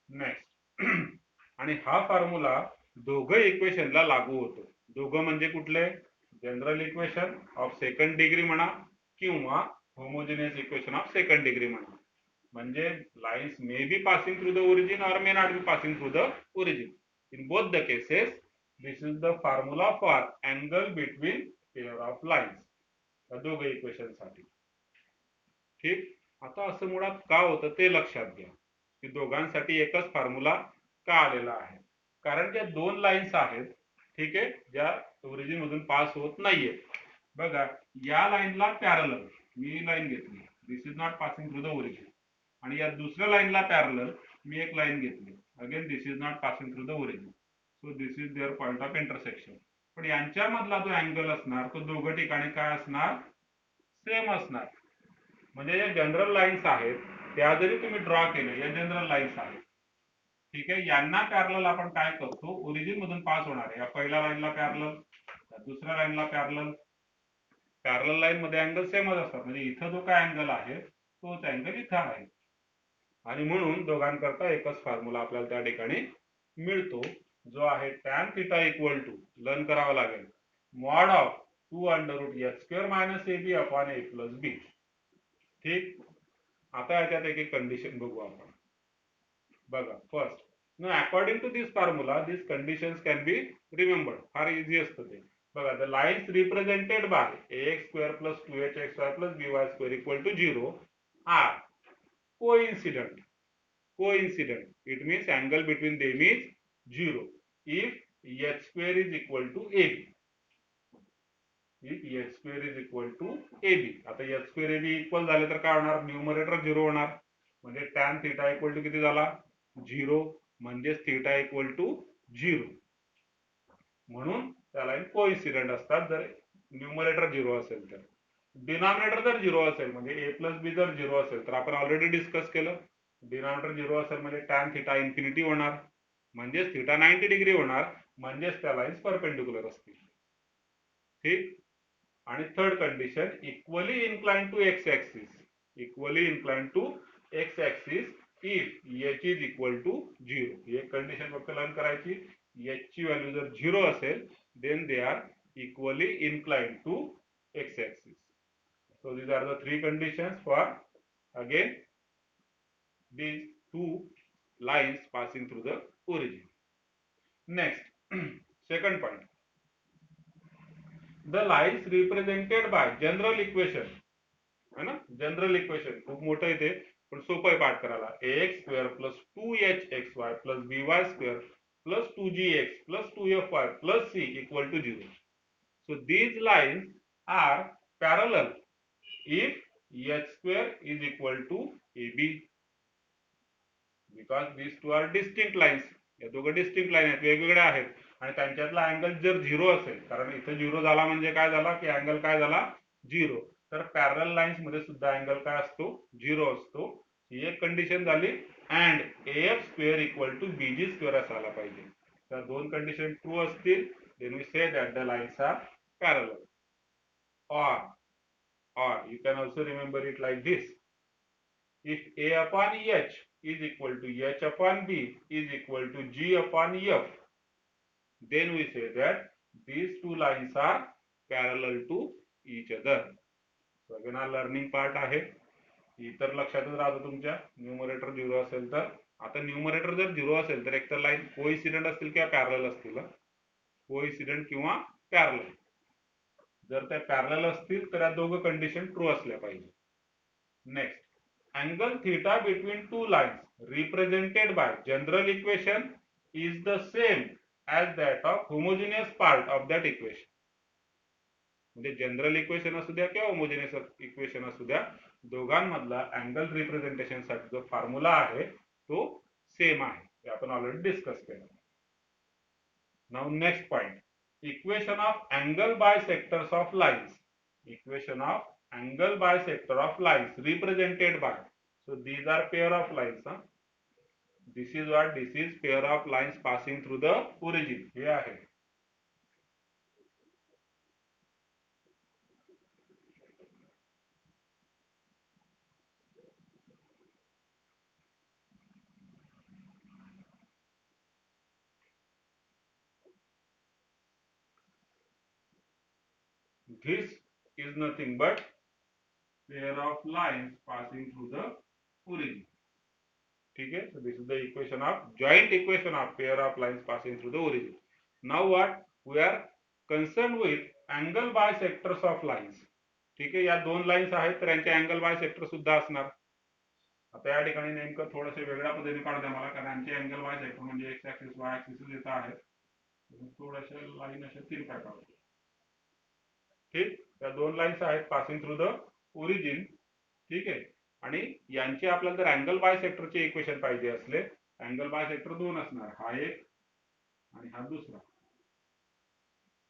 S1: next. आणि हा फॉर्म्युला दोघं इक्वेशनला लागू होतो. दोघं म्हणजे कुठले? General equation of second degree म्हणा किंवा homogeneous equation of second degree म्हणा. म्हणजे lines may be passing through the origin और may not be passing through the origin. In both the cases this is the formula for angle between pair of lines, या दोघं equation साठी. ठीक, आता असं मुळात का होतं ते लक्षात घ्या की दोघांसाठी एकच फॉर्म्युला का आलेला आहे, कारण त्या दोन लाईन्स आहेत, ठीक आहे, ज्या ओरिजिन मधून पास होत नाहीये. बघा, या लाईनला पॅरलल मी लाईन घेतली, this is not passing through the origin, आणि या दुसऱ्या लाईनला पॅरलल मी एक लाईन घेतली, again this is not passing through the origin, so this is their point of intersection. पण यांच्यामधला जो अँगल असणार तो दोघं ठिकाणी काय असणार? सेम असणार. म्हणजे या जनरल लाईन्स आहेत त्या जरी तुम्ही ड्रॉ केल्या, या जनरल लाईन्स आहेत, ठीक आहे, यांना पॅरलल आपण काय करतो? ओरिजिन मधून पास होणार आहे, या पहिल्या लाईनला पॅरलल, दुसऱ्या लाईनला पॅरलल. पॅरलल लाईन मध्ये अँगल सेमच असतात, म्हणजे इथं जो काय अँगल आहे तोच अँगल इथं आहे, आणि म्हणून दोघांकरता एकच फॉर्म्युला आपल्याला त्या ठिकाणी मिळतो, जो आहे tan theta equal to, learn करावं लागेल, mod of 2 under root H square minus A B upon A plus B. ठीक, आता याच्यात एक एक कंडिशन बघू आपण. बघा, first, now according to this formula these conditions can be remembered. फार इझी असतं ते. बघा, the lines represented by ax square plus 2hxy plus by square equal to 0 are coincident. Coincident, it means angle between them is 0 if h square is equal to ab. if h square is equal to ab. आता h square ab equal झाले तर काय होणार? Numerator 0 होणार, म्हणजे tan theta equal to किती झाला? 0, म्हणजेच थीटा इक्वल टू 0. म्हणून त्या लाईन कोइन्सिडेंट असतात जर न्यूमरेटर 0 असेल तर. डिनॉमिनेटर जर 0 असेल म्हणजे a प्लस बी जर 0 असेल तर आपण ऑलरेडी डिस्कस केलं, डिनॉमिनेटर 0 असेल म्हणजे tan थीटा इन्फिनिटी होणार, म्हणजेच थीटा 90 डिग्री होणार, म्हणजेच त्या लाईन्स परपेंडिक्युलर असतील. ठीक, आणि third condition, equally inclined to x axis. Equally inclined to x axis if h is equal to 0. ही एक कंडिशन फक्त लर्न करायची. h ची व्हॅल्यू जर 0 असेल then they are equally inclined to x axis. So these are the three conditions for again these two lines passing through the origin. Next, second point, the lines represented by general equation, है ना, general equation खूप मोठं येते पण सोपं आहे पाठ करायला. ax square plus 2hxy plus by square plus 2gx plus 2fy plus c equal to 0. So these lines are parallel if h square is equal to ab, because these two are distinct lines. या दोघं distinct line आहेत, वेगवेगळ्या आहेत, आणि त्यांच्यातला angle जर zero असेल, कारण इथे झिरो झाला म्हणजे काय झाला की अँगल काय झाला झिरो, तर पॅरलल लाईन्स मध्ये सुद्धा अँगल काय असतो झिरो असतो. ही एक कंडिशन झाली. And f square equal to b g square असायला पाहिजे. तर दोन कंडिशन ट्रू असतील, then we say that the lines are parallel. or you can also remember it like this: if a upon h is equal to h upon b is equal to g upon f, then we say that these two lines are parallel to each other. So again हा learning part आहे. इतर लक्षातच राहतो तुमच्या, numerator zero असेल तर. आता numerator जर झिरो असेल तर एक तर लाईन कोइन्सिडेंट असतील किंवा पॅरलल असतील. कोइन्सिडेंट किंवा पॅरलल. जर त्या पॅरलल असतील तर या दोघं कंडिशन ट्रू असल्या पाहिजे. Next, angle theta between two lines represented by general equation is the same as that of homogeneous part of that equation. म्हणजे जनरल इक्वेशन असू द्या किंवा होमोजेनियस इक्वेशन असू द्या, दोघांमधला अँगल रिप्रेझेंटेशन साठी जो फॉर्म्युला आहे तो सेम आहे. हे आपण ऑलरेडी डिस्कस केलं. Now next point, equation of angle bisectors of lines. Equation of angle bisector of lines represented by, so these are pair of lines. This is what, this is pair of lines passing through the origin. हे आहे. This is nothing but pair of lines passing through the origin. ठीक है. So this is the equation of, joint equation of pair of lines passing through the origin. Now what we are concerned with, angle bisectors of lines. ठीक आहे, या दोन lines आहेत तर यांचे angle bisector सुद्धा असणार. आता या ठिकाणी नेमकं थोडंसं वेगळ्या पद्धतीने काढू द्या मला, कारण यांचे अँगल बायसेक्टर म्हणजे एक्स ऍक्सिस वाय ऍक्सिस येत आहेत. थोड्याशा लाईन अशा तिरप्या काढू. ठीक, त्या दोन लाईन्स आहेत पासिंग थ्रू द ओरिजिन. ठीक आहे, आणि यांचे आपल्याला जर अँगल बायसेक्टरचे इक्वेशन पाहिजे असले, अँगल बायसेक्टर दोन असणार, हा एक आणि हा दुसरा.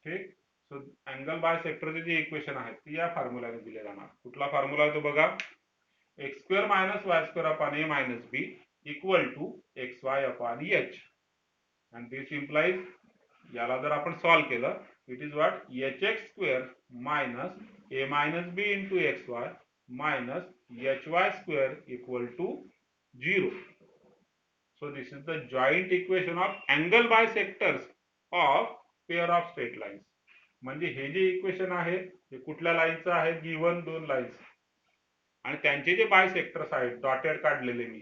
S1: ठीक, सो अँगल बायसेक्टरचे जे इक्वेशन आहेत ती या फॉर्म्युलाने दिले जाणार. कुठला फॉर्म्युला आहे तो बघा, x square minus Y square upon a minus b equal to x y upon h. And this implies, याला जर आपण सॉल्व केलं, it is what, h x square minus A minus B into x Y minus hy square equal to 0. So this is the joint equation of angle bisectors of pair of straight lines. म्हणजे हे जे equation आहे ते कुठल्या लाईनचं आहे, given दोन lines, आणि त्यांचे जे बायसेक्टर्स आहेत डॉटेड काढलेले, मी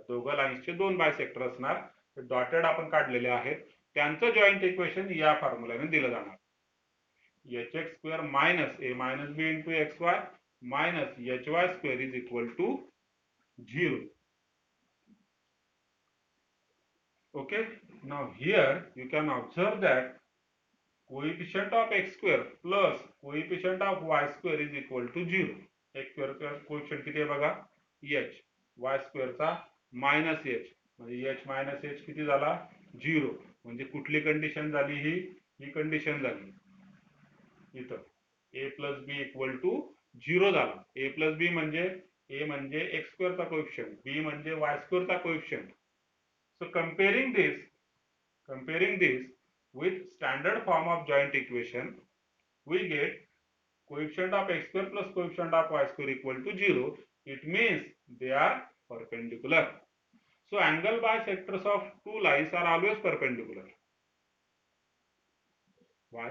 S1: दोघं लाईन्सचे दोन बायसेक्टर असणार, ते डॉटेड आपण काढलेले आहेत, त्यांचं जॉईंट इक्वेशन या फॉर्म्युलाने दिलं जाणार. H x square minus A minus B into x Y minus hy square is equal to 0. Okay, now here you can observe that coefficient of x square plus coefficient of y square is equal to 0. x square का coefficient किती आहे बघा h, y square चा minus h, म्हणजे h minus h किती झाला 0. म्हणजे कुठली कंडिशन झाली, ही कंडिशन झाली. इथं a plus B equal to 0 झाला. a प्लस बी म्हणजे a म्हणजे एक्स स्क्वेअरचा कोएफिशिएंट, b म्हणजे वाय स्क्वेअरचा coefficient. So comparing this with standard form of joint equation, we get coefficient of x square plus coefficient of y square equal to 0. It means they are perpendicular. So angle bisectors of two lines are always perpendicular. Why?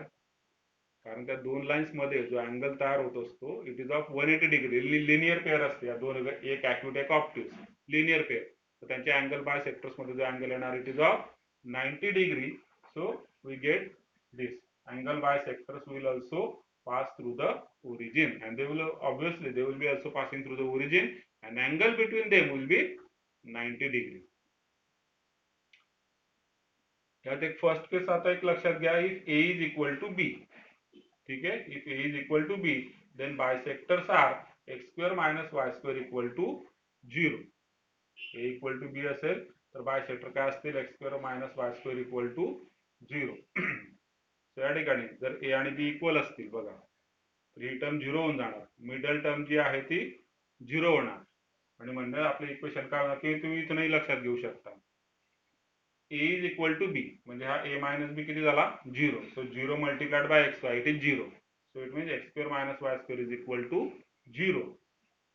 S1: कारण त्या दोन lines मध्ये जो angle तयार होत असतो it is of 180 degree. Linear pair असते या दोन, एक ऍक्यूट एक ऑप्टिव्स, लिनियर पेअर. तर त्यांच्या अँगल बायसेक्टर्स मध्ये जो अँगल येणार it is of 90 degree. So we get this angle bisectors will also pass through the origin, and they will obviously they will be also passing through the origin, and angle between them will be 90 degree. यात एक first केस आता एक लक्षात घ्या, if A is equal to B. ठीक आहे, if A is equal to B then bisectors are X square minus Y square equal to 0. A equal to B असेल तर बायसेक्टर काय असतील, X square minus Y square equal to 0. या ठिकाणी जर ए आणि बी इक्वल असतील बघा, तर ही टर्म 0 होऊन जाणार, मिडल टर्म जी आहे ती 0 होणार आणि म्हणजे आपलं इक्वेशन काय होणार की तुम्ही इथूनही लक्षात घेऊ शकता, a is equal to b म्हणजे हा ए मायनस बी किती झाला 0. So 0 multiplied by x y it is 0. So it means x square minus Y square is equal to 0.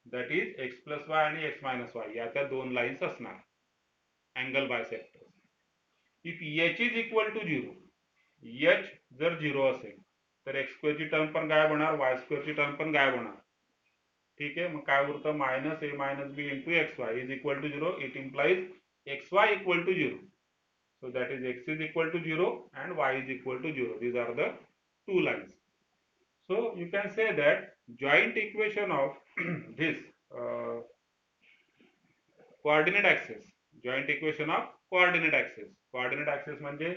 S1: That is x plus y आणि x minus y याच्या दोन lines असणार angle bisector. If h is equal to 0, h जर 0 असेल तर x square ची term पण गायब होणार, वाय स्क्वेअर ची टर्म पण गायब होणार. ठीक आहे, मग काय उरतं, minus A minus B into x Y is equal to 0. It implies X Y equal to 0. So that is x is equal to 0 and y is equal to 0. These are the two lines. So you can say that joint equation of this coordinate axis, joint equation of coordinate axis. Coordinate axis म्हणजे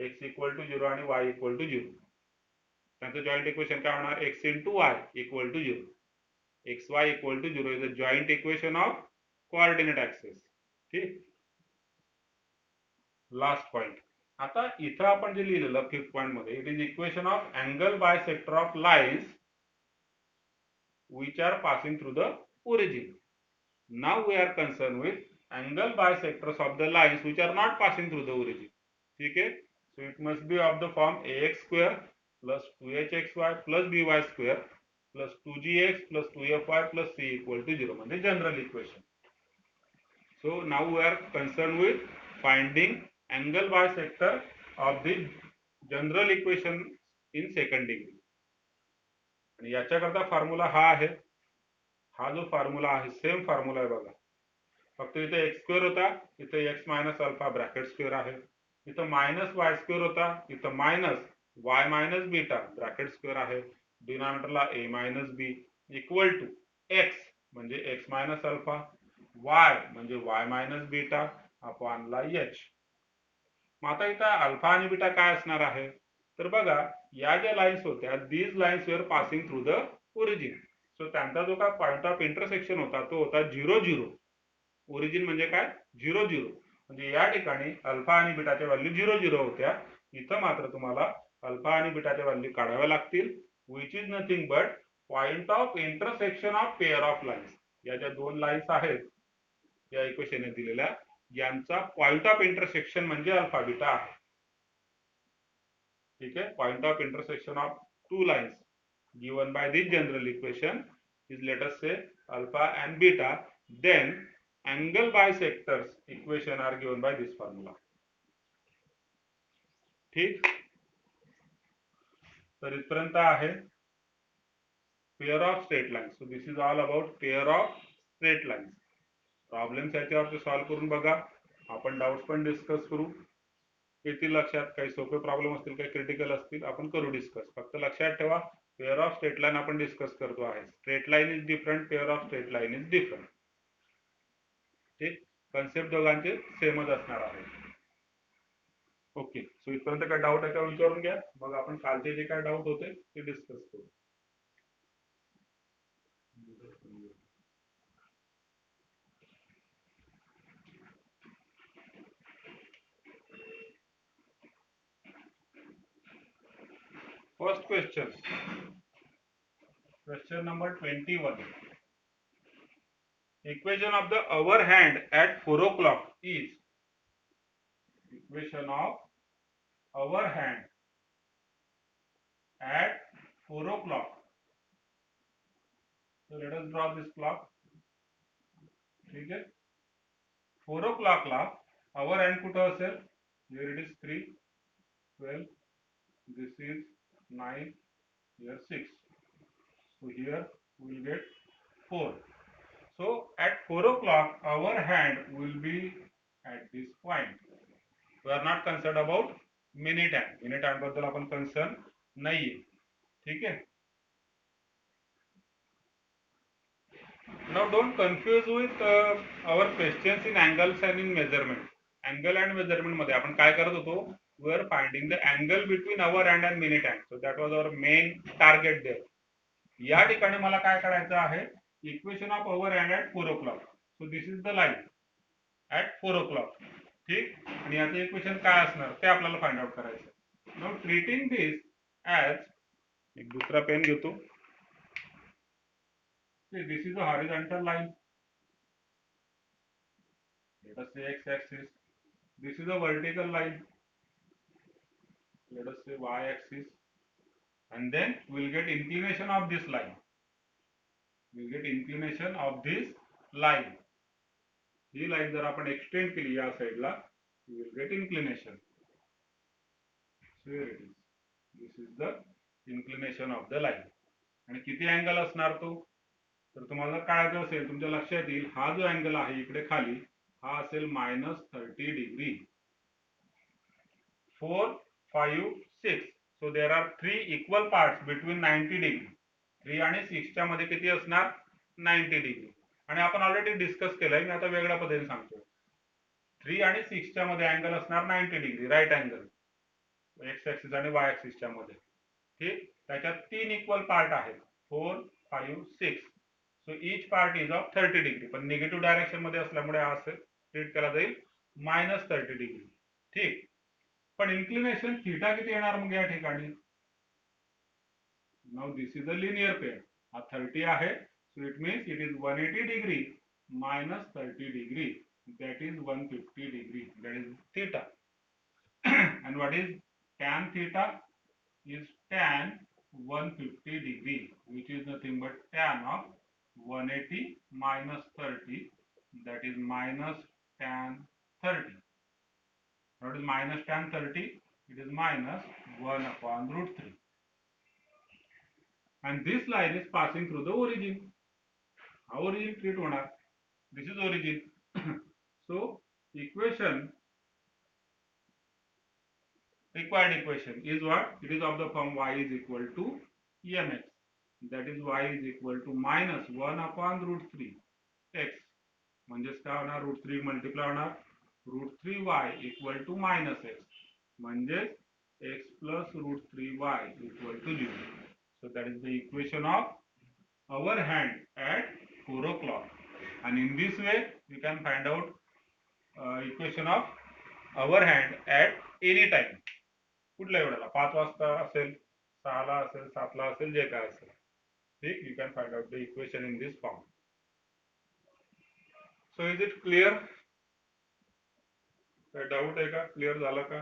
S1: x equal to 0 आणि y equal to 0. त्यांचं joint equation काय होणार, x into y equal to 0. xy equal to 0 is a joint equation of coordinate axis. ठीक, last point. आता इथं आपण जे लिहिलेलं फिफ्थ पॉइंट मध्ये, it is equation of angle bisector of lines which are passing through the origin. Now we are concerned with angle bisectors of the lines which are not passing through the origin. ठीक है, so it must be of the form ax square plus 2hxy plus by square plus 2gx plus 2fy plus c equal to 0 म्हणजे general equation. So now we are concerned with finding angle bisector of the general equation in second degree. आणि याच्याकरता formula हा आहे, हा जो formula आहे same formula आहे बघा, फक्त इथे एक्स स्क्वेअर होता, इथे x minus alpha bracket square आहे, इथं मायनस वाय स्क्वेअर होता, इथं minus y minus beta bracket square आहे, डिनॉमिनेटरला a minus b equal to x म्हणजे एक्स मायनस अल्फा, वाय म्हणजे वाय मायनस बीटा अपॉनला एच. मग आता इथं अल्फा आणि बीटा काय असणार आहे, तर बघा या ज्या लाईन्स होत्या, these lines were passing through the origin. So त्यांचा जो काय पॉइंट ऑफ इंटरसेक्शन होता तो होता 0 0. ओरिजिन म्हणजे काय 0 0, म्हणजे या ठिकाणी अल्फा आणि बीटाच्या व्हॅल्यू 0 0 होत्या. इथं मात्र तुम्हाला अल्फा आणि बीटाच्या व्हॅल्यू काढाव्या लागतील, which is nothing but point of intersection of pair of lines. या ज्या दोन लाईन्स आहेत या इक्वेशनने दिलेल्या, यांचा पॉइंट ऑफ इंटरसेक्शन म्हणजे अल्फा बीटा आहे. ठीक आहे, point of intersection of two lines given by this general equation is, let us say, alpha and beta. Then angle bisectors equation are given by this formula. ठीक, तर इथपर्यंत आहे pair of straight lines. So this is all about pair of straight lines. Problems याच्यावरती solve करून बघा, आपण doubts पण discuss करू. येथील लक्षात काही सोपे प्रॉब्लेम असतील, काही क्रिटिकल असतील, आपण करू डिस्कस. फक्त लक्षात ठेवा पेअर ऑफ स्ट्रेट लाईन आपण डिस्कस करतो आहे. Straight line is different, pair of straight line is different. ठीक, कन्सेप्ट दोघांचे सेमच असणार आहे. ओके, सो इथपर्यंत काय डाऊट आहे का विचारून घ्या, मग आपण कालचे जे काय डाऊट होते ते डिस्कस करू. First question, question number 21. Equation of the hour hand at 4 o'clock is, equation of hour hand at 4 o'clock. So let us draw this clock. ठीक है, 4 o'clock ला hour hand कुठं असेल, here it is 3, 12, this is 9, here 6. So here we will get 4. So at 4 o'clock our hand will be at this point. We are not concerned about minute hand. Minute hand बद्दल आपण concern नाहीये. ठीक है. Now don't confuse with our questions in angles and in measurement. Angle and measurement मध्ये आपण काय करत होतो, we are finding the angle between hour hand and minute hand. So that was our main target there. या ठिकाणी मला काय करायचं आहे, equation of our hand at 4 o'clock. So this is the line at 4 o'clock. ठीक, आणि याचं equation काय असणार ते आपल्याला फाइंड आउट करायचं. नाउ ट्रीटिंग दिस ॲज, एक दुसरा पेन घेतो. This is a horizontal line. Let us say x-axis. This is a vertical line. Let us say y-axis. And then we'll get inclination of this line. We'll get inclination of this line. He line जर आपण extend केली या साईडला, you will get inclination. So here it is. This is the inclination of the line. आणि किती angle असणार तो, तर तुम्हाला कळायचं असेल, तुमच्या लक्षात येईल, हा जो अँगल आहे इकडे खाली, हा असेल -30 degree. 4, 5, 6. So there are 3 equal parts between 90 degree. 3 आणि 6 च्या मध्ये किती असणार, 90 डिग्री. आणि आपण ऑलरेडी डिस्कस केलंय, मी आता वेगळ्या पद्धतीने सांगतो. 3 आणि 6 च्या मध्ये अँगल असणार 90 degree, right angle, x axis आणि वाय ऍक्सिस च्या मध्ये. ठीक, त्याच्यात 3 इक्वल पार्ट आहेत, 4, 5, 6. So each part is of 30 degree, पण निगेटिव्ह डायरेक्शन मध्ये असल्यामुळे असं ट्रीट केला जाईल -30 डिग्री. ठीक, पण इन्क्लिनेशन थीटा किती येणार मग या ठिकाणी. Now this is a linear pair. हा 30 आहे, so it means it is 180 degree -30 degree, that is 150 degree, that is theta. And what is tan theta? Is tan 150 degree, which is nothing but tan of 180 minus 30, that is minus tan 30. What is minus tan 30? It is minus 1 upon root 3. And this line is passing through the origin. How origin treat होणार? This is origin. So equation, required equation is what? It is of the form y is equal to mx. That is y is equal to minus 1 upon root 3 x. म्हणजेच काय होणार, root 3 multiply होणार root 3y equal to minus x, म्हणजेच x plus root 3y equal to 0. So that is the equation of our hand at 4 o'clock. And in this way we can find out equation of our hand at any time. कुठल्या वेळेला, 5 वाजता असेल, 6 ला असेल, 7 ला असेल, जे काय असेल. ठीक, you can find out the equation in this form. So is it clear? काय डाऊट आहे का, क्लिअर झाला का.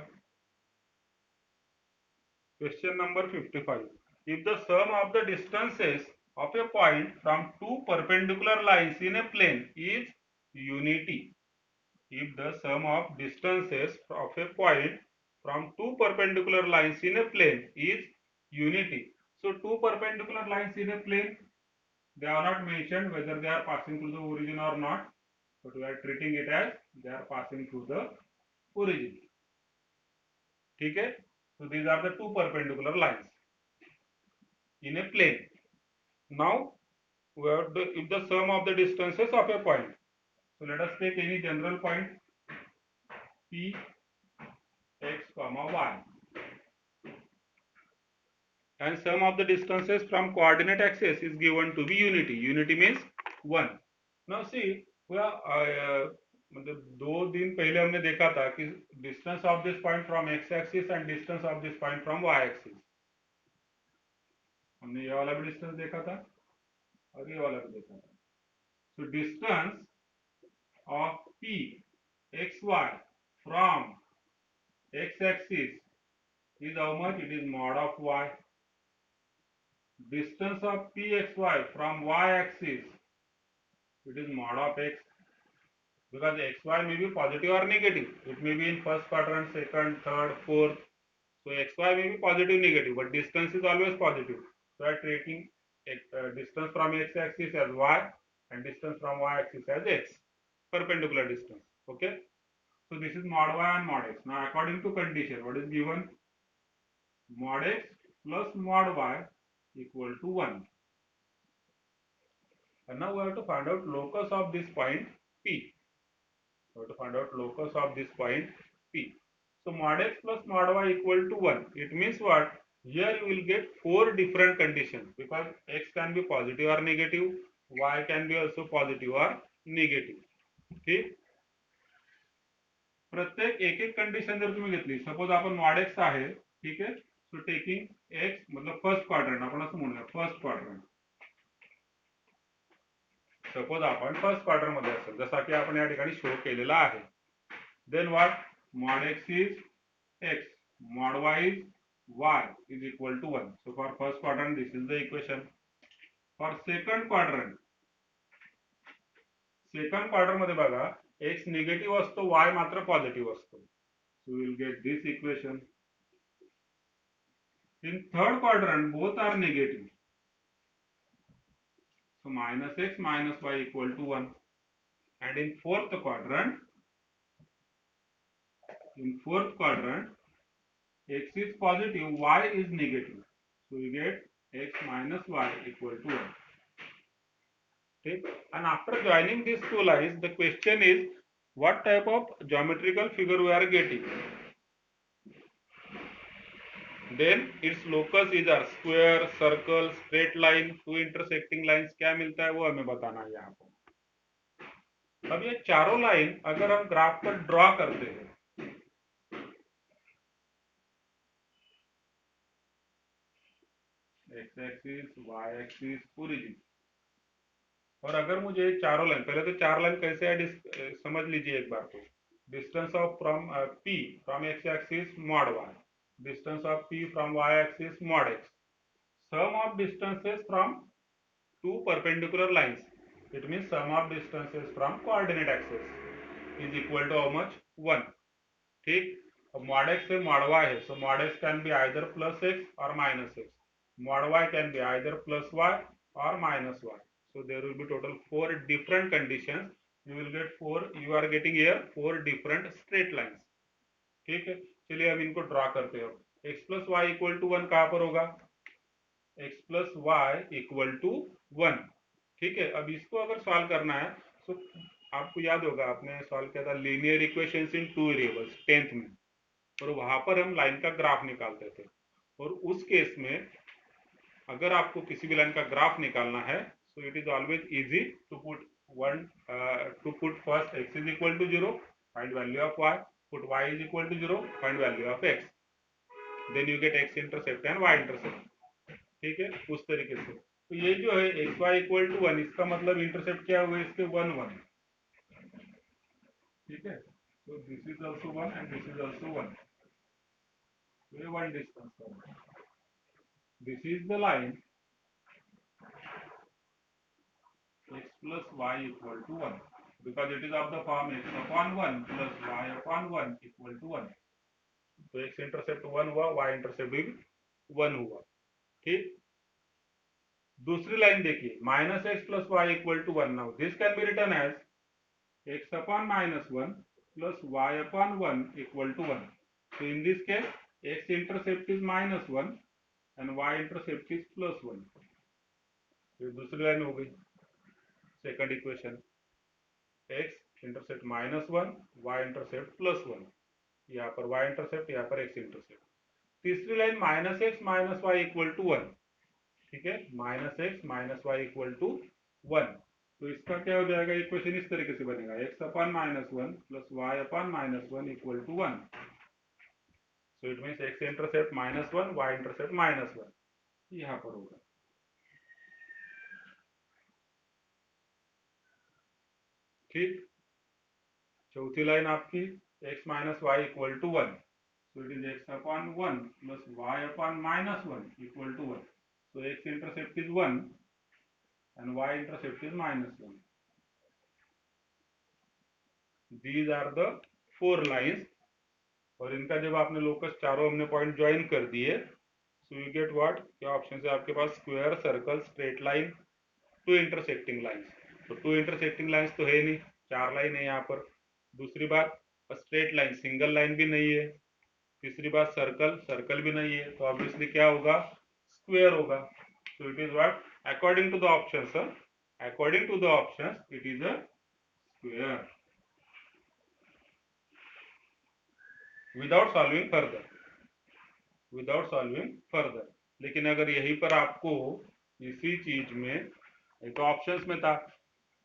S1: Question number 55. If the sum of the distances of a point from two perpendicular lines in a plane is unity. If the sum of distances of a point from two perpendicular lines in a plane is unity. So two perpendicular lines in a plane, they are not mentioned whether they are passing through the origin or not, but we are treating it as they are passing through the origin. ठीक है. So these are the two perpendicular lines in a plane. Now we have the, if the sum of the distances of a point. So let us take any general point P x comma y, and sum of the distances from coordinate axis is given to be unity. Unity means 1. Now see, we are मतलब 2 दिन पहले हमने देखा था कि distance of this point from x axis and distance of this point from y axis. हमने ये वाला भी डिस्टेंस देखा था और ये वाला भी देखा था. So distance of P xy from x axis is how much? It is mod of y. Distance of pxy from y axis, it is mod of x, because xy may be positive or negative. It may be in first quadrant, second, third, fourth. So xy may be positive, negative, but distance is always positive. So I am taking distance from x axis as y and distance from y axis as x, perpendicular distance. Okay. So this is mod y and mod x. Now according to condition, what is given? Mod x plus mod y equal to 1. And now we have to find out locus of this point P. We have to find out locus of this point P. So mod x plus mod y equal to 1. It means what? Here you will get 4 different conditions because x can be positive or negative, y can be also positive or negative. ठीक, प्रत्येक एक एक condition जर तुम्ही घेतली, suppose आपण mod x आहे, ठीक आहे, सो टेकिंग एक्स मतलब फर्स्ट क्वाड्रंट, आपण असं म्हणूया फर्स्ट क्वाड्रंट. सपोज आपण फर्स्ट क्वार्टर मध्ये असेल, जसा की आपण या ठिकाणी शो केलेला आहे. Then what? Mod x is x, mod y is y is equal to 1. So for first quadrant this is the equation. For second quadrant, second quarter मध्ये बघा, एक्स निगेटिव्ह असतो, वाय मात्र पॉझिटिव्ह असतो. So will get this equation. In third quadrant both are negative, so minus x minus y equal to 1. And in fourth quadrant, x is positive, y is negative, so we get x minus y equal to 1. Okay? And after joining these two lines, the question is what type of geometrical figure we are getting. Then its locus is a square, circle, straight line, two intersecting lines. क्या मिलता है वो हमें बताना है यहाँ पर. अब ये चारों लाइन अगर हम ग्राफ पर ड्रॉ करते हैं, एक्स एक्सिस, वाई एक्सिस, पूरी चीज, और अगर मुझे चारों लाइन, पहले तो चार लाइन कैसे है समझ लीजिए एक बार. तो distance of from P from x axis mod y, distance of P from y axis mod x, sum of distances from two perpendicular lines, it means sum of distances from coordinate axis is equal to how much? 1. ठीक, अब mod x से mod y है, so mod x can be either plus x और minus x, mod y can be either plus y or minus y. So there will be total 4 different conditions. You will get 4, you are getting here 4 different straight lines. ठीक है, चलिए अब इनको draw करते हैं. x plus y equal to 1 कहां पर होगा? x plus y equal to 1. ठीक है, अब इसको अगर सॉल्व करना है तो आपको याद होगा आपने सॉल्व किया था linear equations in 2 variables 10th में, और वहां पर हम लाइन का ग्राफ निकालते थे. और उस केस में अगर आपको किसी भी लाइन का ग्राफ निकालना है, so it is always easy to put first x is equal to 0, find value of y, put y is equal to 0, find value of x, then you get x intercept and y intercept. ठीक है, उस तरीके से. तो ये जो है x Wai equal to 1, इसका मतलब intercept क्या हुए इसके 1 1. ठीक है, so this is also 1 and this is also 1. ये 1 distance. This is the line x plus y equal to 1 because it is of the form x upon 1 plus y upon 1 equal to 1. तो x intercept 1 हुआ, y intercept भी 1 हुआ. ठीक, दूसरी line देखिए, minus x plus y equal to 1. Now this can be written as x upon minus 1 plus y upon 1 equal to 1. So in this case x intercept is minus 1 and y intercept is plus 1. तो दूसरी line हो गई. Second equation, x intercept minus 1, y intercept plus 1, यहाँ पर y intercept, यहाँ पर x intercept. तीसरी line minus x minus y equal to 1. ठीक है, minus x minus y equal to 1. तो इसका क्या हो जाएगा, इक्वेशन इस तरीके से बनेगा, x upon minus 1 plus y upon minus 1 equal to 1. So it means x intercept minus 1, y intercept minus 1, यहाँ पर होगा. ठीक, चौथी लाइन आपकी x minus y equal to 1, so it is x upon 1 plus y upon minus 1 equal to 1. So x intercept is 1 and y intercept is minus 1. These are the 4 lines. और इनका जब आपने लोकस चारों हमने point join कर दिए, so you get what, क्या option है आपके पास? Square, circle, straight line, two intersecting lines. तो टू इंटरसेक्टिंग लाइंस तो है नहीं, 4 लाइन है यहाँ पर. दूसरी बात, स्ट्रेट लाइन सिंगल लाइन भी नहीं है. तीसरी बात, सर्कल सर्कल भी नहीं है, तो ऑब्वियसली क्या होगा? स्क्वायर होगा. So it is what, according to the options, according to the options it is a square. Without solving further, without solving further. लेकिन अगर यहीं पर आपको इसी चीज में, ये तो ऑप्शंस में था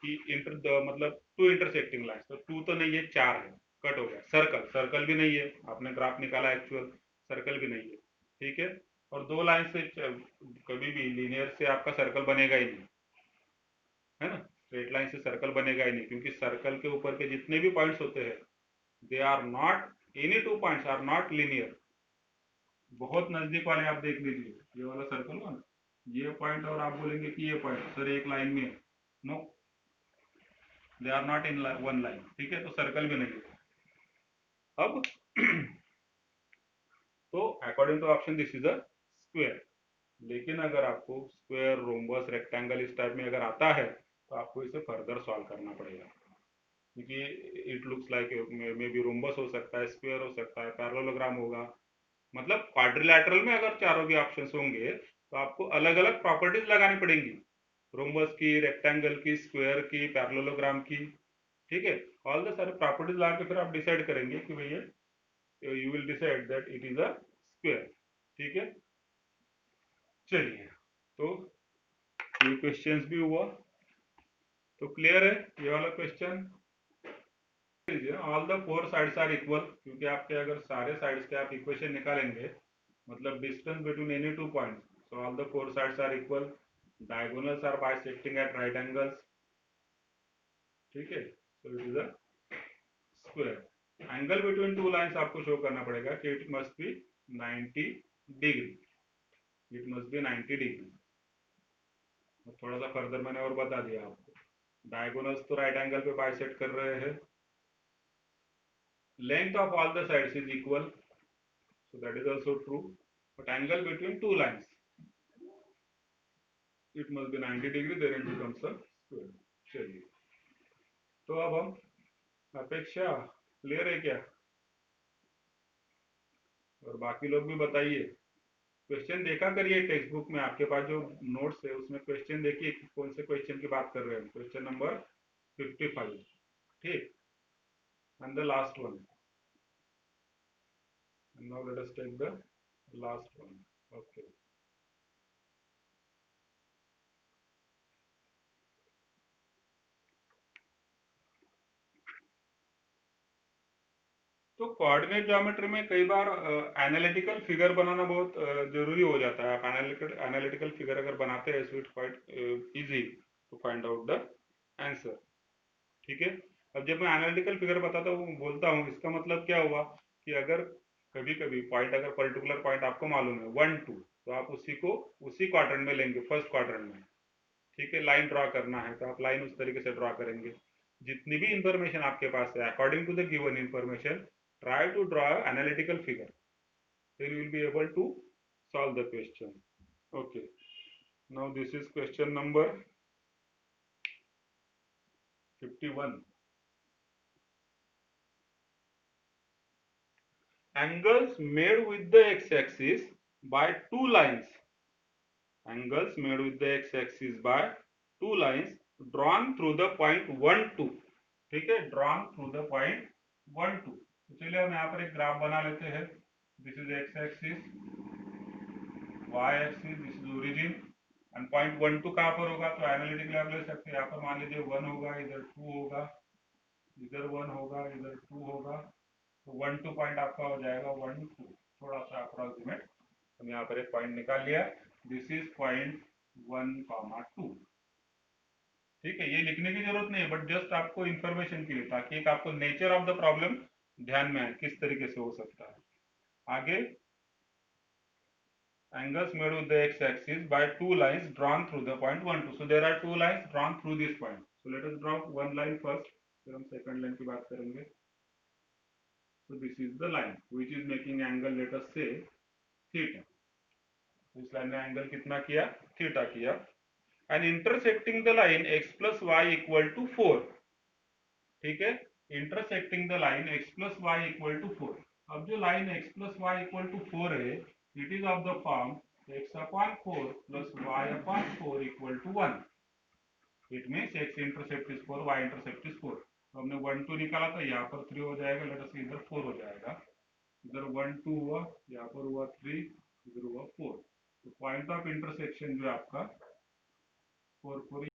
S1: कि मतलब टू इंटरसेक्टिंग लाइंस, तो टू तो नहीं है, चार है, कट हो गया। सर्कल, सर्कल भी नहीं है, आपने ग्राफ निकाला एक्चुअल, सर्कल भी नहीं है, ठीक है। और दो लाइन से कभी भी लीनियर से आपका सर्कल बनेगा ही नहीं, है ना। स्ट्रेट लाइन से सर्कल बनेगा ही नहीं, क्योंकि सर्कल के ऊपर के जितने भी पॉइंट्स होते हैं, they are not, any two points are not linear. बहुत नजदीक वाले आप देख लीजिए, ये वाला सर्कल हुआ ना, ये पॉइंट और आप बोलेंगे कि ये पॉइंट सर एक लाइन में, no, they are not in one line, ठीक है। तो सर्कल भी नहीं है। अब तो according to option this is a square. लेकिन अगर आपको स्क्वायर, रोम्बस, रेक्टेंगल इस टाइप में अगर आता है, तो आपको इसे फर्दर सॉल्व करना पड़ेगा, क्योंकि it looks like may be rhombus हो सकता है, स्क्वायर हो सकता है, पैरेललोग्राम होगा। मतलब क्वाड्रिलैटरल में अगर चारों भी ऑप्शंस होंगे, तो आपको अलग अलग प्रॉपर्टीज लगानी पड़ेंगी, रोम्बस की, रेक्टेंगल की, स्क्वायर की, पैरेललोग्राम की, ठीक है। ऑल द सारे प्रॉपर्टीज ला के फिर आप डिसाइड करेंगे कि भैया, you will decide that it is a square, ठीक है। चलिए, तो ये क्वेश्चंस भी हुआ, तो क्लियर है ये वाला question. All the four sides are equal, क्योंकि आपके अगर सारे साइड्स के आप इक्वेशन निकालेंगे, मतलब distance between any two points, so all the four sides are equal, diagonals are bisecting at right angles, ठीक है। So it is a square. Angle between two lines आपको शो करना पड़ेगा कि it must be 90 degree, it must be 90 degree. थोड़ा सा further मैंने और बता दिया आपको, डायगोनल्स तो राइट एंगल पे बाइसेक्ट कर रहे हैं, length of all the sides is equal, so that is also true, but angle between two lines, it must be 90 degree, then it becomes a square। चलिए, तो अब हम अपेक्षा क्लियर है क्या, और बाकी लोग भी बताइए। क्वेश्चन देखा करिए टेक्स्ट बुक में, आपके पास जो नोट्स है उसमें क्वेश्चन देखिए कि कौन से क्वेश्चन की बात कर रहे हैं। क्वेश्चन नंबर 55, ठीक, end the last one, and now let us take the last one, okay। तो कोऑर्डिनेट ज्योमेट्री में कई बार एनालिटिकल फिगर बनाना बहुत जरूरी हो जाता है। आप एनालिटिकल फिगर अगर बनाते हैं, so it quite easy to find out the answer, ठीक है। अब जब मैं एनालिटिकल फिगर बताता हूँ, बोलता हूँ, इसका मतलब क्या हुआ कि अगर कभी कभी पॉइंट, अगर पर्टिकुलर पॉइंट आपको मालूम है 1 2, तो आप उसी को उसी क्वाड्रेंट में लेंगे, फर्स्ट क्वाड्रेंट में, ठीक है। लाइन ड्रॉ करना है तो आप लाइन उस तरीके से ड्रॉ करेंगे। जितनी भी इंफॉर्मेशन आपके पास है, according to the given information, try to draw an analytical figure, then you will be able to solve the question, okay। Now this is question number 51। angles made with the x-axis by two lines, angles made with the x-axis by two lines drawn through the point 1 2, ठीक है, drawn through the point 1 2। तो चलिए हम यहाँ पर एक graph बना लेते हैं। This is x axis, Wai axis, this is origin, and point 1 2 कहाँ पर होगा, तो एनालिटिकली आप ले सकते हैं। यहाँ पर मान लीजिए 1 होगा, इधर 2 होगा, इधर 1 होगा, इधर 2 होगा, तो 1 2 पॉइंट आपका हो जाएगा 1 2, थोड़ा सा अप्रोक्सीमेट। हम यहाँ पर एक पॉइंट निकाल लिया, दिस इज पॉइंट 1 2, ठीक है। ये लिखने की जरूरत नहीं है, बट जस्ट आपको इंफॉर्मेशन के लिए, ताकि एक आपको नेचर ऑफ द प्रॉब्लम ध्यान में आए, किस तरीके से हो सकता है। आगे, angles made with the x-axis by two lines drawn through the point 1 2, so there are two lines drawn through this point, so let us draw one line first, फिर हम second line की बात करेंगे। so this is the line which is making angle, let us say theta। इस line ने angle कितना किया, theta किया, and intersecting the line x plus y equal to 4, ठीक है। intersecting the line x plus y equal to 4। अब जो line x plus y equal to 4 है, it is of the form x upon 4 plus y upon 4 equal to 1। It means x intercept is 4, y intercept is 4। तो हमने 1 2 निकाला था, यहाँ पर 3 हो जाएगा, लेट अस इधर 4 हो जाएगा। इधर 1 2 हुआ, यहाँ पर हुआ 3, इधर हुआ 4। तो पॉइंट ऑफ इंटरसेक्शन जो है आपका 4 4